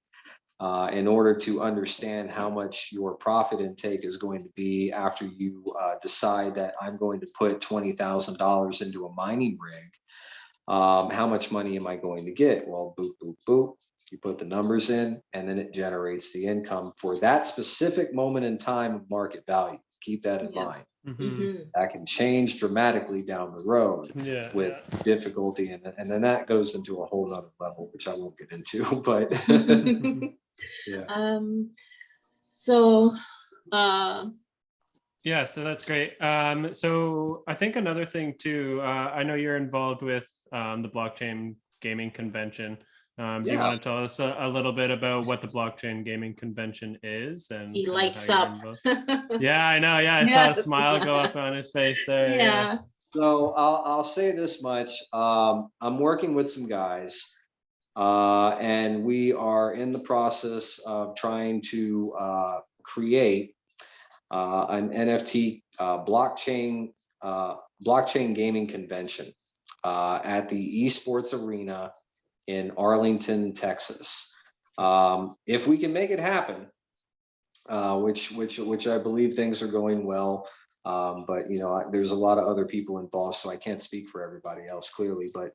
In order to understand how much your profit intake is going to be after you decide that I'm going to put $20,000 into a mining rig, how much money am I going to get? Well, boop, boop, boop. You put the numbers in, and then it generates the income for that specific moment in time of market value. Keep that in mind. That can change dramatically down the road with difficulty, and then that goes into a whole other level, which I won't get into. But so yeah, so that's great. So I think another thing too, I know you're involved with the blockchain gaming convention. Do you want to tell us a little bit about what the blockchain gaming convention is? And he lights up. Yeah, I know. Yeah, I saw a smile go up on his face there. Yeah. So I'll say this much. I'm working with some guys, and we are in the process of trying to create an NFT blockchain gaming convention at the Esports Arena in Arlington, Texas. If we can make it happen, which I believe things are going well, but there's a lot of other people involved, so I can't speak for everybody else clearly. But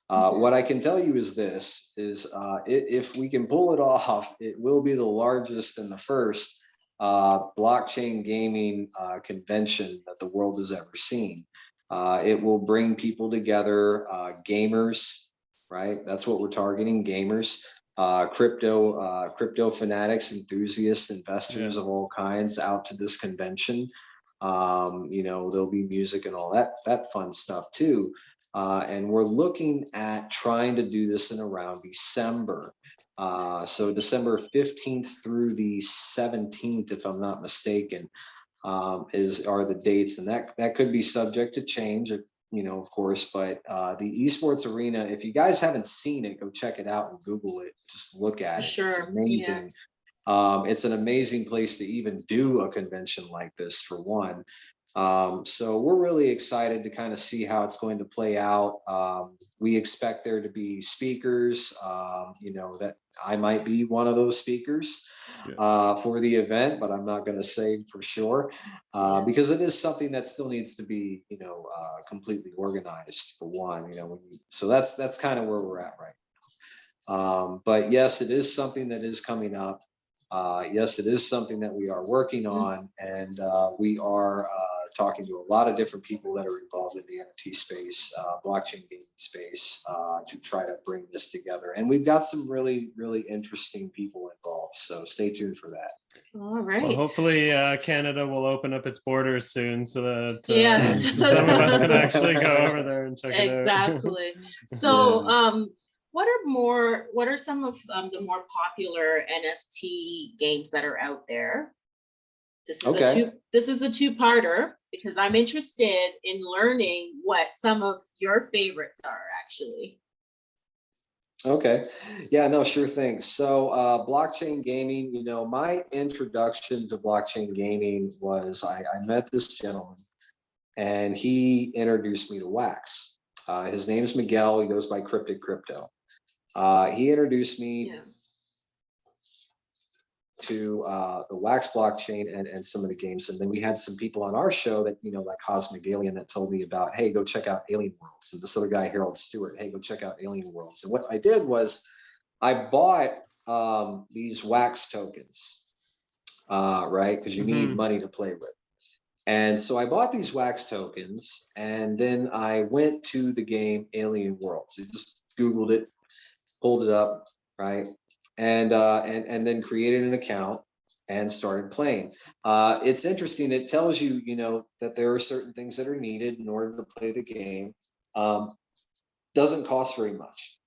what I can tell you is this: if we can pull it off, it will be the largest and the first blockchain gaming convention that the world has ever seen. It will bring people together, gamers, right? That's what we're targeting, gamers, crypto fanatics, enthusiasts, investors of all kinds out to this convention. There'll be music and all that fun stuff too. And we're looking at trying to do this in around December. So December 15th through the 17th, if I'm not mistaken, are the dates, and that could be subject to change, of course. But the esports arena, if you guys haven't seen it, go check it out and Google it. Just look at it. It's Sure. amazing. It's an amazing place to even do a convention like this, for one. So we're really excited to kind of see how it's going to play out. We expect there to be speakers, that I might be one of those speakers for the event, but I'm not going to say for sure, because it is something that still needs to be, completely organized, for one. So that's kind of where we're at right now. But yes, it is something that is coming up. Yes, it is something that we are working on, and we are talking to a lot of different people that are involved in the NFT space, blockchain gaming space, to try to bring this together. And we've got some really, really interesting people involved. So stay tuned for that. All right. Well, hopefully Canada will open up its borders soon, so that Yes. some of us can actually go over there and check it out. Exactly. So, what are some of the more popular NFT games that are out there? This is a two-parter, because I'm interested in learning what some of your favorites are, actually. Okay. Yeah, no, sure thing. So blockchain gaming, my introduction to blockchain gaming was I met this gentleman, and he introduced me to Wax. His name's Miguel. He goes by Cryptic Crypto. He introduced me to the Wax blockchain and some of the games. And then we had some people on our show that, like Cosmic Alien, that told me about, hey, go check out Alien Worlds. And this other guy, Harold Stewart, hey, go check out Alien Worlds. And what I did was I bought these Wax tokens, right? Because you need money to play with. And so I bought these Wax tokens, and then I went to the game Alien Worlds. I just Googled it, pulled it up, right? And then created an account and started playing. It's interesting. It tells you, that there are certain things that are needed in order to play the game. Doesn't cost very much,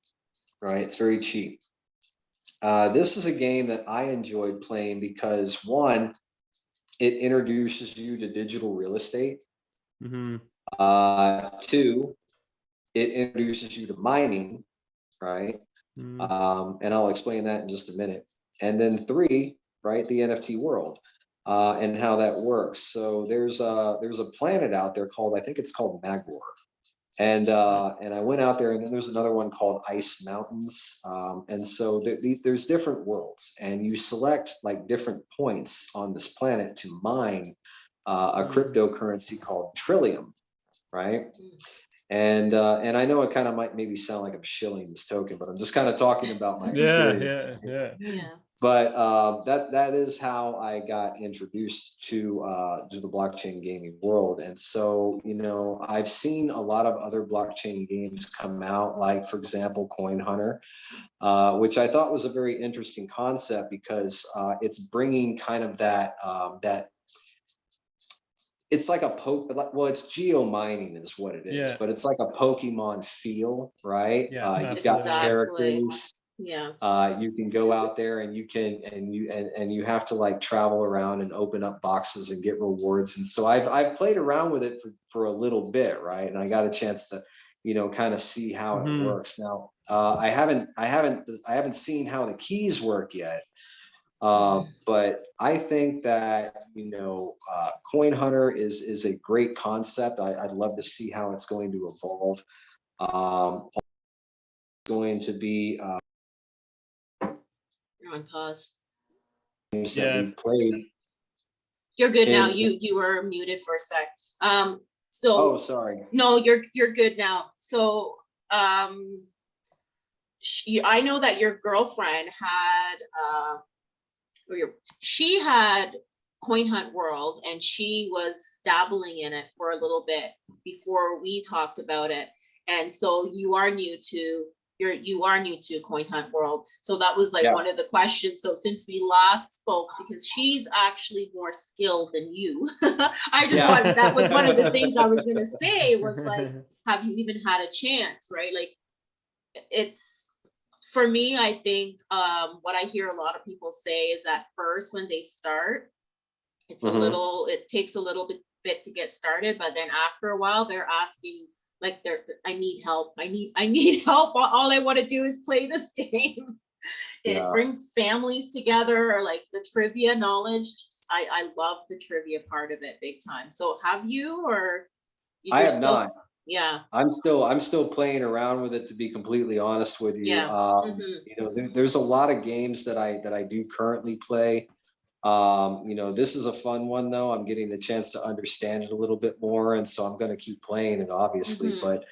right? It's very cheap. This is a game that I enjoyed playing because, one, it introduces you to digital real estate. Two, it introduces you to mining, right? And I'll explain that in just a minute. And then three, right, the NFT world, and how that works. So there's a planet out there called, I think it's called Magwar. And I went out there, and then there's another one called Ice Mountains. And so there's different worlds, and you select like different points on this planet to mine a cryptocurrency called Trillium, right? And I know it kind of might maybe sound like I'm shilling this token, but I'm just kind of talking about my experience. Yeah. But that is how I got introduced to the blockchain gaming world. And so, I've seen a lot of other blockchain games come out, like, for example, Coin Hunter, which I thought was a very interesting concept, because it's bringing kind of that it's like it's geo mining is what it is, but it's like a Pokemon feel, right? You've got characters. Yeah. You can go out there, and you have to like travel around and open up boxes and get rewards. And so I've played around with it for a little bit, right? And I got a chance to, kind of see how it works. Now, I haven't seen how the keys work yet. But I think that, Coin Hunter is a great concept. I'd love to see how it's going to evolve. Going to be You're on pause. games that we played. You're good now. You were muted for a sec. Oh, sorry. No, you're good now. So I know that your girlfriend had she had Coin Hunt World, and she was dabbling in it for a little bit before we talked about it. And so you are new to you are new to Coin Hunt World. So that was like Yeah. one of the questions. So since we last spoke, because she's actually more skilled than you, I just wanted, that was one of the things I was going to say was like, have you even had a chance, right? Like it's, for me, I think what I hear a lot of people say is at first when they start, it's a little, it takes a little bit to get started, but then after a while they're asking, like I need help. I need help. All I want to do is play this game. It brings families together, or like the trivia knowledge. I love the trivia part of it big time. So have you, or I have not. Yeah. I'm still playing around with it, to be completely honest with you. Yeah. You know, there's a lot of games that I do currently play. You know, this is a fun one though. I'm getting a chance to understand it a little bit more, and so I'm going to keep playing it, obviously. But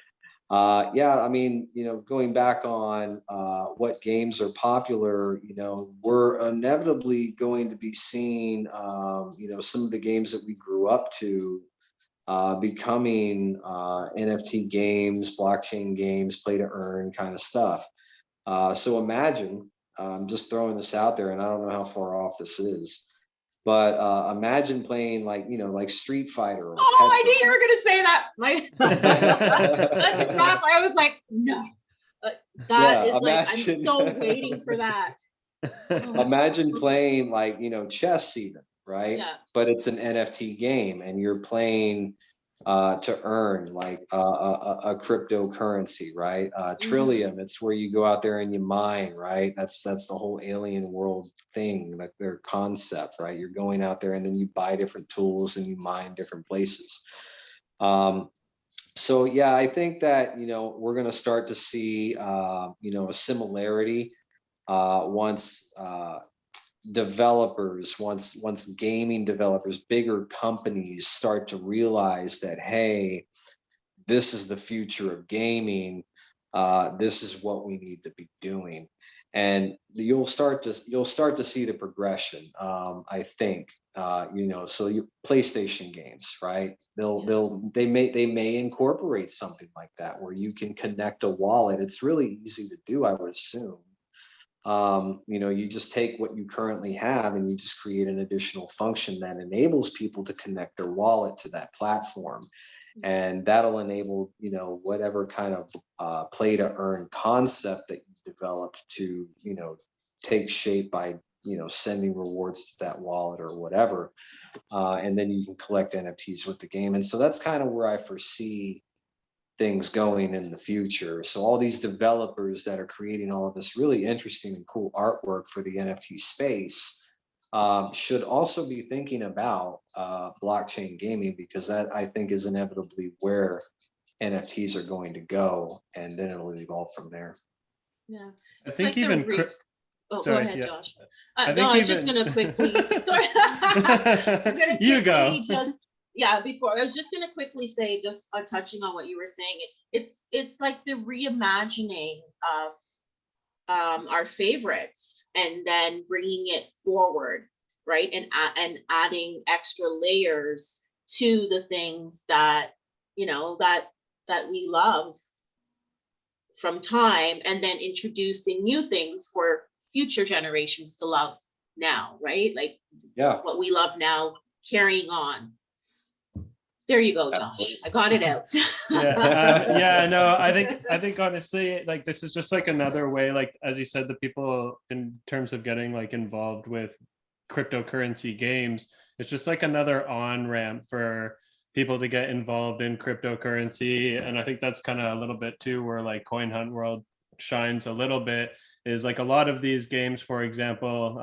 yeah, I mean, you know, going back on what games are popular, you know, we're inevitably going to be seeing, you know, some of the games that we grew up to becoming NFT games, blockchain games, play to earn kind of stuff. So imagine, just throwing this out there, and I don't know how far off this is, but imagine playing like, you know, like Street Fighter or Oh, I Tetris. knew you were gonna say that. That's exactly. I was like, no. That is like, I'm so waiting for that. Imagine playing like, you know, chess even, right? Yeah. But it's an NFT game, and you're playing to earn like a cryptocurrency, right? Trillium, it's where you go out there and you mine, right? That's the whole alien world thing, like their concept, right? You're going out there and then you buy different tools and you mine different places. So yeah, I think that, you know, we're going to start to see, you know, a similarity once developers, once gaming developers, bigger companies start to realize that, hey, this is the future of gaming. This is what we need to be doing, and you'll start to see the progression. I think, you know, so you PlayStation games, right? They may incorporate something like that where you can connect a wallet. It's really easy to do, I would assume. You know, you just take what you currently have and you just create an additional function that enables people to connect their wallet to that platform. And that'll enable, you know, whatever kind of play to earn concept that you developed to, you know, take shape by, you know, sending rewards to that wallet or whatever. And then you can collect NFTs with the game. And so that's kind of where I foresee things going in the future. So all these developers that are creating all of this really interesting and cool artwork for the NFT space should also be thinking about blockchain gaming, because that, I think, is inevitably where NFTs are going to go, and then it'll evolve from there. Yeah. I It's think like even Oh, sorry, go ahead, yeah. Josh. I No, think I was just gonna quickly. Sorry. I was gonna You go. quickly just, yeah. Before I was just gonna quickly say, just touching on what you were saying. It's like the reimagining of our favorites, and then bringing it forward, right? And adding extra layers to the things that, you know, that we love from time, and then introducing new things for future generations to love now, right? Like what we love now, carrying on. There you go, Josh. I got it out. Yeah, no, I think honestly, like this is just like another way, like as you said, the people in terms of getting like involved with cryptocurrency games, it's just like another on ramp for people to get involved in cryptocurrency. And I think that's kind of a little bit too where like Coin Hunt World shines a little bit, is like a lot of these games, for example,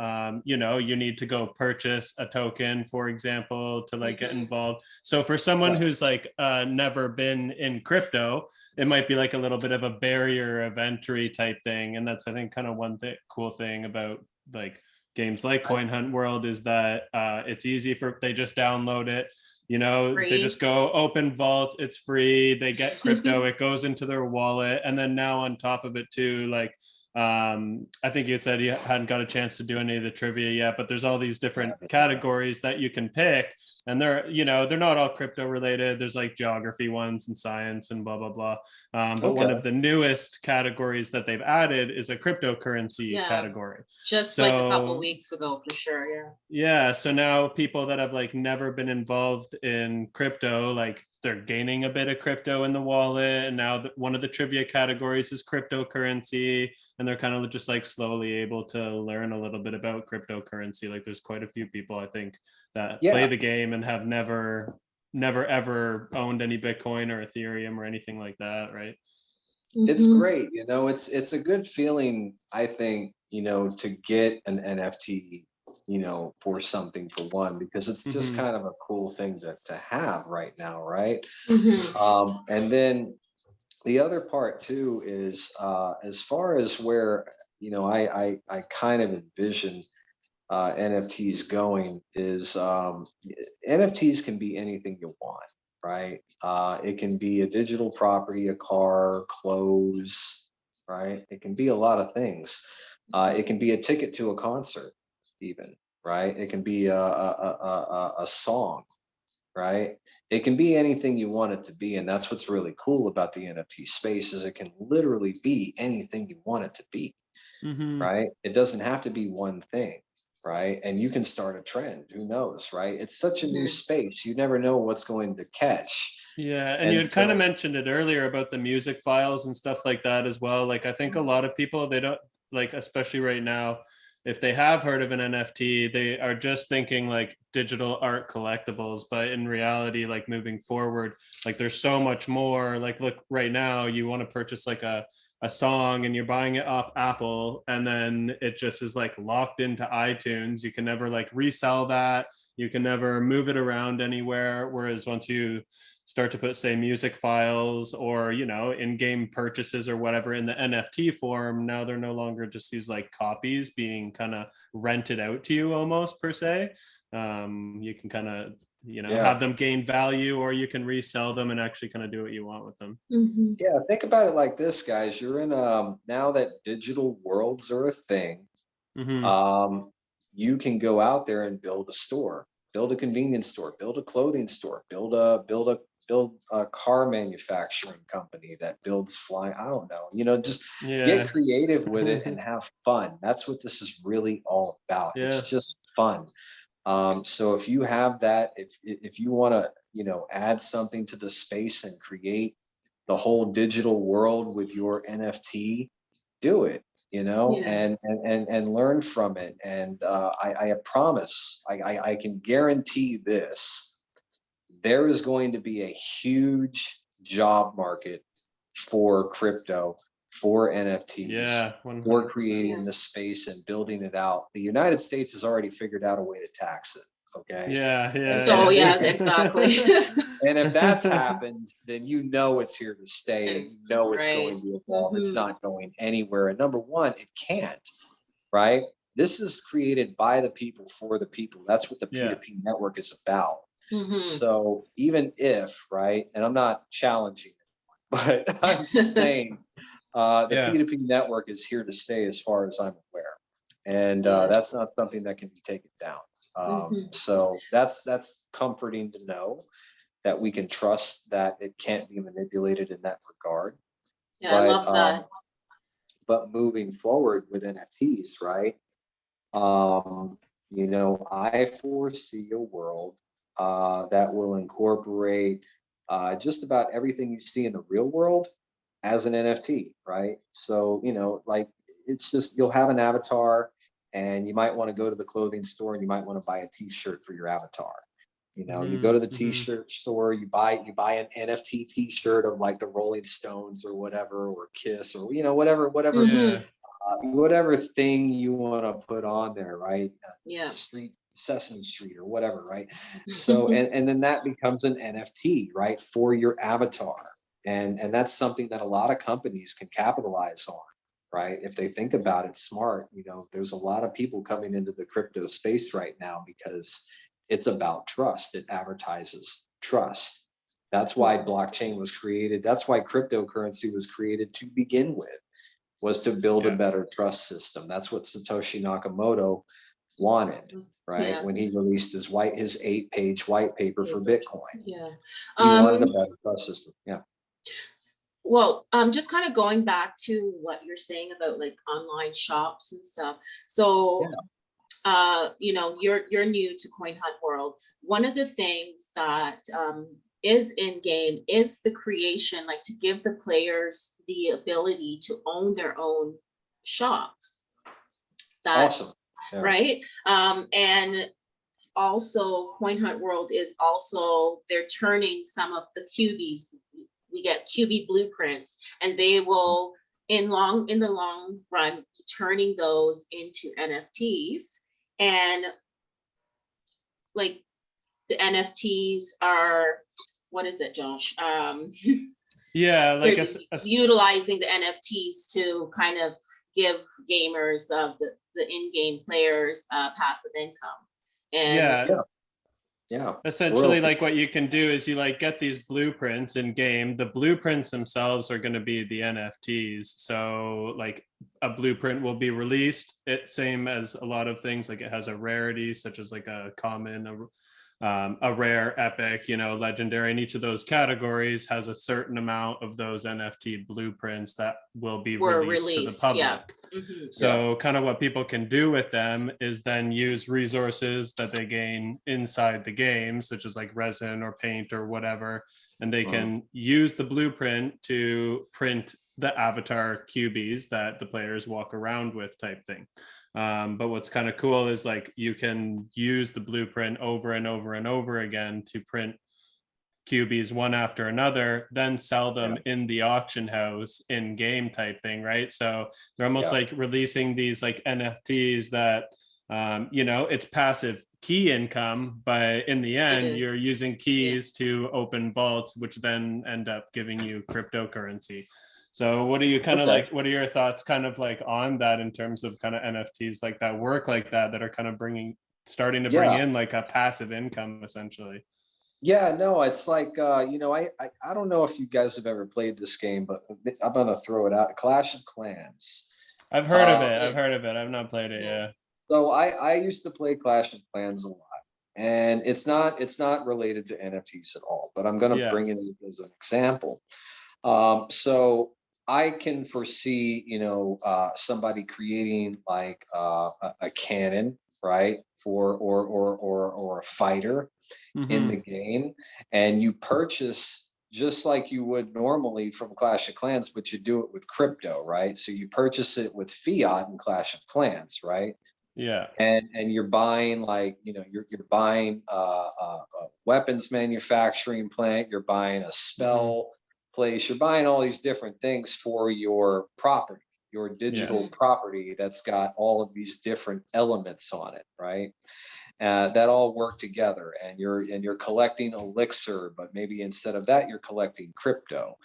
you know, you need to go purchase a token, for example, to like get involved. So for someone who's like never been in crypto, it might be like a little bit of a barrier of entry type thing. And that's, I think, kind of one cool thing about like games like Coin Hunt World is that it's easy for, they just download it. You know, Free. they just go open vaults, it's free, they get crypto, it goes into their wallet. And then now on top of it too, like I think you had said you hadn't got a chance to do any of the trivia yet, but there's all these different categories that you can pick, and they're not all crypto related. There's like geography ones and science and blah blah blah. But one of the newest categories that they've added is a cryptocurrency category. Just like a couple weeks ago, for sure. Yeah. So now people that have like never been involved in crypto, like they're gaining a bit of crypto in the wallet, and now one of the trivia categories is cryptocurrency, and they're kind of just like slowly able to learn a little bit about cryptocurrency. Like there's quite a few people I think that play the game and have never ever owned any Bitcoin or Ethereum or anything like that, right? It's great. It's a good feeling, I think, to get an NFT, for something, for one, because it's just kind of a cool thing to have right now, right? And then the other part too is as far as where I kind of envision NFTs going is NFTs can be anything you want, right? It can be a digital property, a car, clothes, right? It can be a lot of things. It can be a ticket to a concert, even, right? It can be a song, right? It can be anything you want it to be, and that's what's really cool about the NFT space is it can literally be anything you want it to be, right? It doesn't have to be one thing, right? And you can start a trend. Who knows, right? It's such a new space. You never know what's going to catch. Yeah, and you had kind of mentioned it earlier about the music files and stuff like that as well. Like I think a lot of people, they don't like, especially right now, if they have heard of an NFT, they are just thinking like digital art collectibles. But in reality, like moving forward, like there's so much more. Like look, right now, you want to purchase like a song and you're buying it off Apple, and then it just is like locked into iTunes. You can never like resell that. You can never move it around anywhere. Whereas once you start to put, say, music files or in-game purchases or whatever in the NFT form, now they're no longer just these like copies being kind of rented out to you almost, per se. You can kind of have them gain value, or you can resell them and actually kind of do what you want with them. Yeah, think about it like this, guys. You're in now that digital worlds are a thing, you can go out there and build a store, build a convenience store, build a clothing store, build a car manufacturing company that builds flying, I don't know, just get creative with it and have fun. That's what this is really all about. It's just fun. So if you have that, if you want to, add something to the space and create the whole digital world with your NFT, do it, and learn from it. And I promise, I can guarantee this, there is going to be a huge job market for crypto, for NFTs, for creating the space and building it out. The United States has already figured out a way to tax it. Okay. Exactly. And if that's happened, then it's here to stay, and it's going to evolve. It's not going anywhere. And number one, it can't, right? This is created by the people for the people. That's what the P2P network is about. So even if, right, and I'm not challenging it, but I'm just saying the P2P network is here to stay as far as I'm aware. And that's not something that can be taken down. So that's comforting to know that we can trust that it can't be manipulated in that regard. Yeah, I love that. But moving forward with NFTs, right? I foresee a world that will incorporate just about everything you see in the real world as an NFT, right? So, like it's just, you'll have an avatar, and you might want to go to the clothing store and you might want to buy a t-shirt for your avatar. You go to the t-shirt store, you buy an NFT t-shirt of like the Rolling Stones or whatever, or Kiss, or whatever thing you want to put on there, right? Sesame Street or whatever, right? So and then that becomes an NFT, right, for your avatar. And that's something that a lot of companies can capitalize on, right? If they think about it smart. There's a lot of people coming into the crypto space right now because it's about trust. It advertises trust. That's why blockchain was created. That's why cryptocurrency was created to begin with. was to build a better trust system. That's what Satoshi Nakamoto wanted, right? When he released his 8-page white paper for Bitcoin. Yeah. He wanted a better trust system. Yeah. Well, just kind of going back to what you're saying about like online shops and stuff. So, you know, you're new to Coin Hunt world. One of the things that is in game is the creation, like to give the players the ability to own their own shop. That's awesome. Yeah. Right. And also Coin Hunt world is also, they're turning some of the QBs. We get QB blueprints, and they will in the long run be turning those into NFTs. And like the NFTs are, what is it, Josh? Yeah, like utilizing the NFTs to kind of give gamers of the in-game players passive income. And yeah, essentially like what you can do is you like get these blueprints in game. The blueprints themselves are going to be the NFTs. So like a blueprint will be released, same as a lot of things, like it has a rarity such as like a common, a rare, epic, you know, legendary, and each of those categories has a certain amount of those NFT blueprints that will be released to the public. So kind of what people can do with them is then use resources that they gain inside the game, such as like resin or paint or whatever, and they can use the blueprint to print the avatar QBs that the players walk around with, type thing. But what's kind of cool is like you can use the blueprint over and over and over again to print QBs one after another, then sell them in the auction house in game type thing, right? So they're almost like releasing these like NFTs that you know, it's passive key income, but in the end you're using keys to open vaults, which then end up giving you cryptocurrency. So what do you kind of like, what are your thoughts kind of like on that in terms of kind of NFTs like that work like that are kind of starting to bring in like a passive income essentially? Yeah, no, it's like, you know, I don't know if you guys have ever played this game, but I'm going to throw it out. Clash of Clans. I've heard of it. I've not played it. Yeah. So I used to play Clash of Clans a lot, and it's not related to NFTs at all, but I'm going to bring it as an example. So I can foresee, you know, somebody creating like a cannon, right, or a fighter in the game, and you purchase just like you would normally from Clash of Clans, but you do it with crypto, right? So you purchase it with fiat in Clash of Clans, right? Yeah. And you're buying like, you know, you're buying a weapons manufacturing plant, you're buying a spell place, you're buying all these different things for your property, your digital property that's got all of these different elements on it, right? That all work together, and you're collecting elixir, but maybe instead of that you're collecting crypto.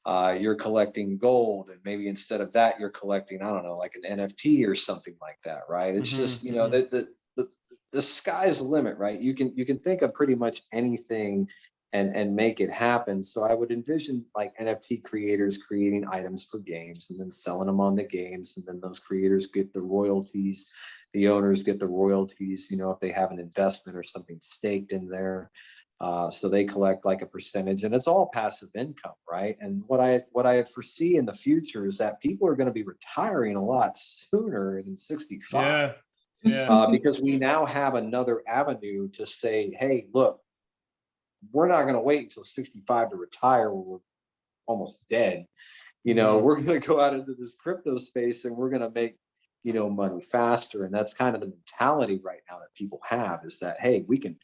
You're collecting gold, and maybe instead of that you're collecting, I don't know, like an NFT or something like that, right? It's just, you know, the sky's the limit, right? You can think of pretty much anything and make it happen. So I would envision like NFT creators creating items for games and then selling them on the games, and then those creators get the royalties. The owners get the royalties, you know, if they have an investment or something staked in there. So they collect like a percentage, and it's all passive income, right? And what I foresee in the future is that people are going to be retiring a lot sooner than 65. Because we now have another avenue to say, hey, look, we're not going to wait until 65 to retire when we're almost dead. You know, we're going to go out into this crypto space, and we're going to make, you know, money faster. And that's kind of the mentality right now that people have, is that, hey, we can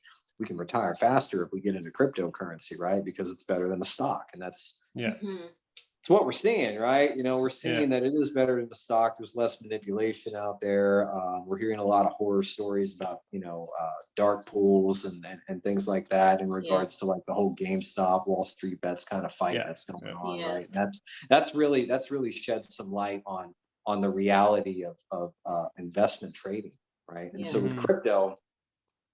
retire faster if we get into cryptocurrency, right? Because it's better than the stock. And that's it's what we're seeing, right? You know, we're seeing that it is better than the stock. There's less manipulation out there. We're hearing a lot of horror stories about, you know, dark pools and things like that in regards to like the whole GameStop, Wall Street bets kind of fight that's going on, right? And that's really shed some light on the reality of investment trading, right? And so with crypto,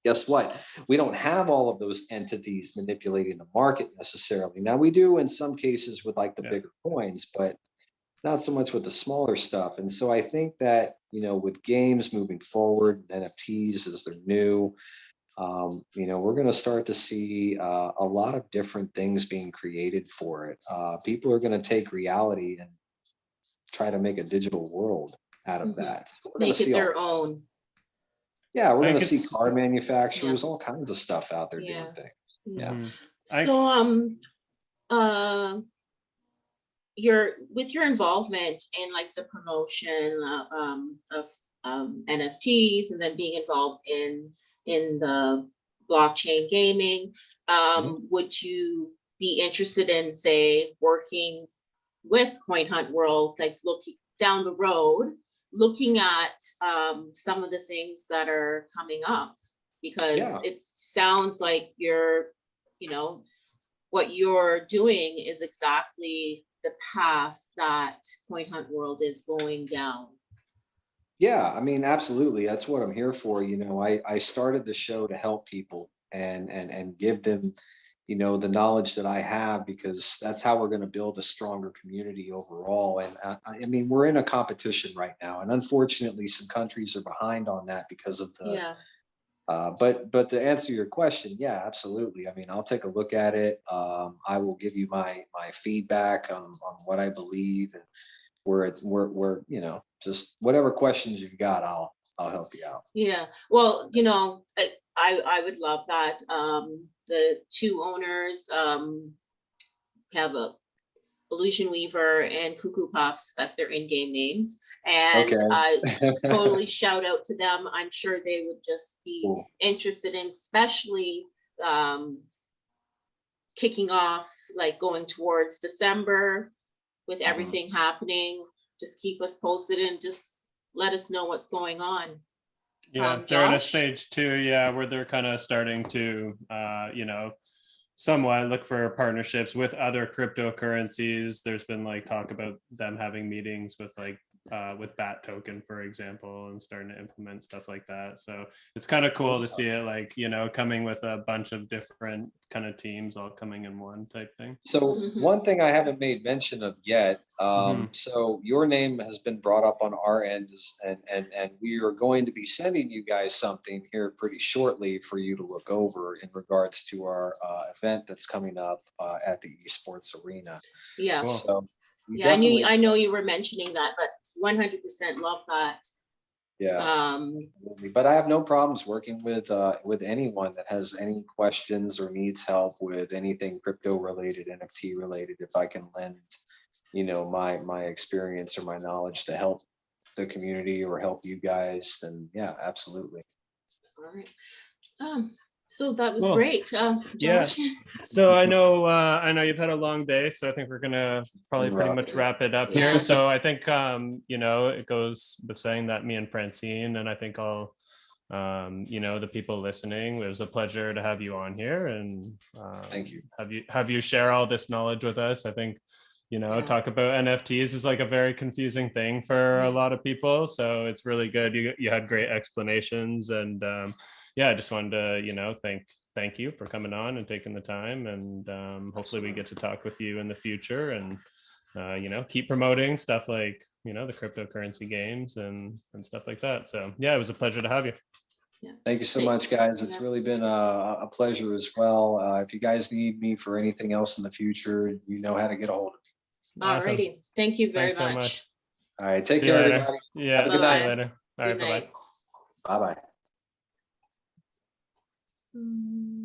guess what? We don't have all of those entities manipulating the market necessarily. Now we do in some cases with like the bigger coins, but not so much with the smaller stuff. And so I think that, with games moving forward, NFTs as they're new, we're going to start to see a lot of different things being created for it. People are going to take reality and try to make a digital world out of Mhm. that. So we're going to Make it see their own. yeah, we're I going to could see s- car Yeah. manufacturers, all kinds of stuff out there Yeah. doing things. Yeah. Yeah. Mhm. So uh with your involvement in like the promotion of NFTs, and then being involved in the blockchain gaming, Mhm. would you be interested in, say, working with Coin Hunt World, like looking down the road, looking at some of the things that are coming up? Yeah. Because it sounds like you know, what you're doing is exactly the path that Coin Hunt World is going down. Yeah, I mean, absolutely. That's what I'm here for. I started the show to help people and give them, the knowledge that I have, because that's how we're going to build a stronger community overall. And I mean, we're in a competition right now, and unfortunately, some countries are behind on that because of the. Yeah. But to answer your question, yeah, absolutely. I mean, I'll take a look at it. I will give you my feedback on what I believe, and where just whatever questions you've got, I'll help you out. Yeah. Well, I would love that. The two owners have a Illusion Weaver and Cuckoo Puffs. That's their in-game names. And Okay. I totally shout out to them. I'm sure they would just be Cool. interested in, especially um, kicking off, like going towards December with Mhm. everything happening. Just keep us posted and just let us know what's going on. Yeah, they're in a Josh? stage too, yeah, where they're kind of starting to, somewhat look for partnerships with other cryptocurrencies. There's been like talk about them having meetings with like with Bat Token, for example, and starting to implement stuff like that. So it's kind of cool to see it like, coming with a bunch of different kind of teams all coming in one type thing. So Mhm. one thing I haven't made mention of yet, Mhm. so your name has been brought up on our end, and we are going to be sending you guys something here pretty shortly for you to look over in regards to our event that's coming up at the esports arena. Yeah. Cool. So we Yeah, definitely, I know you were mentioning that, but 100% love that. yeah. Um, Absolutely. But I have no problems working with anyone that has any questions or needs help with anything crypto related, NFT related. If I can lend, my experience or my knowledge to help the community or help you guys, then yeah, absolutely. all right. Um, so that was Cool. great. Yeah. Josh? So I know you've had a long day, so I think we're gonna probably pretty Right. much wrap it up here. Yeah. So I think it goes with saying that me and Francine, and I think I'll the people listening, it was a pleasure to have you on here and Thank you. have you share all this knowledge with us. I think Yeah. talk about NFTs is like a very confusing thing for a lot of people, so it's really good. You had great explanations, and yeah, I just wanted to thank you for coming on and taking the time, and hopefully we get to talk with you in the future, and keep promoting stuff like the cryptocurrency games and stuff like that. So yeah, it was a pleasure to have you. Yeah. Thank you so much, guys. It's Yeah. really been a pleasure as well. If you guys need me for anything else in the future, you know how to get a hold of me. All Awesome. righty. Thank you very Thanks so much. much. All right, take See you care, later. everybody. Yeah, Have a good see you night. Bye-bye. later. All Good right, bye-bye. night. Bye bye. Mm.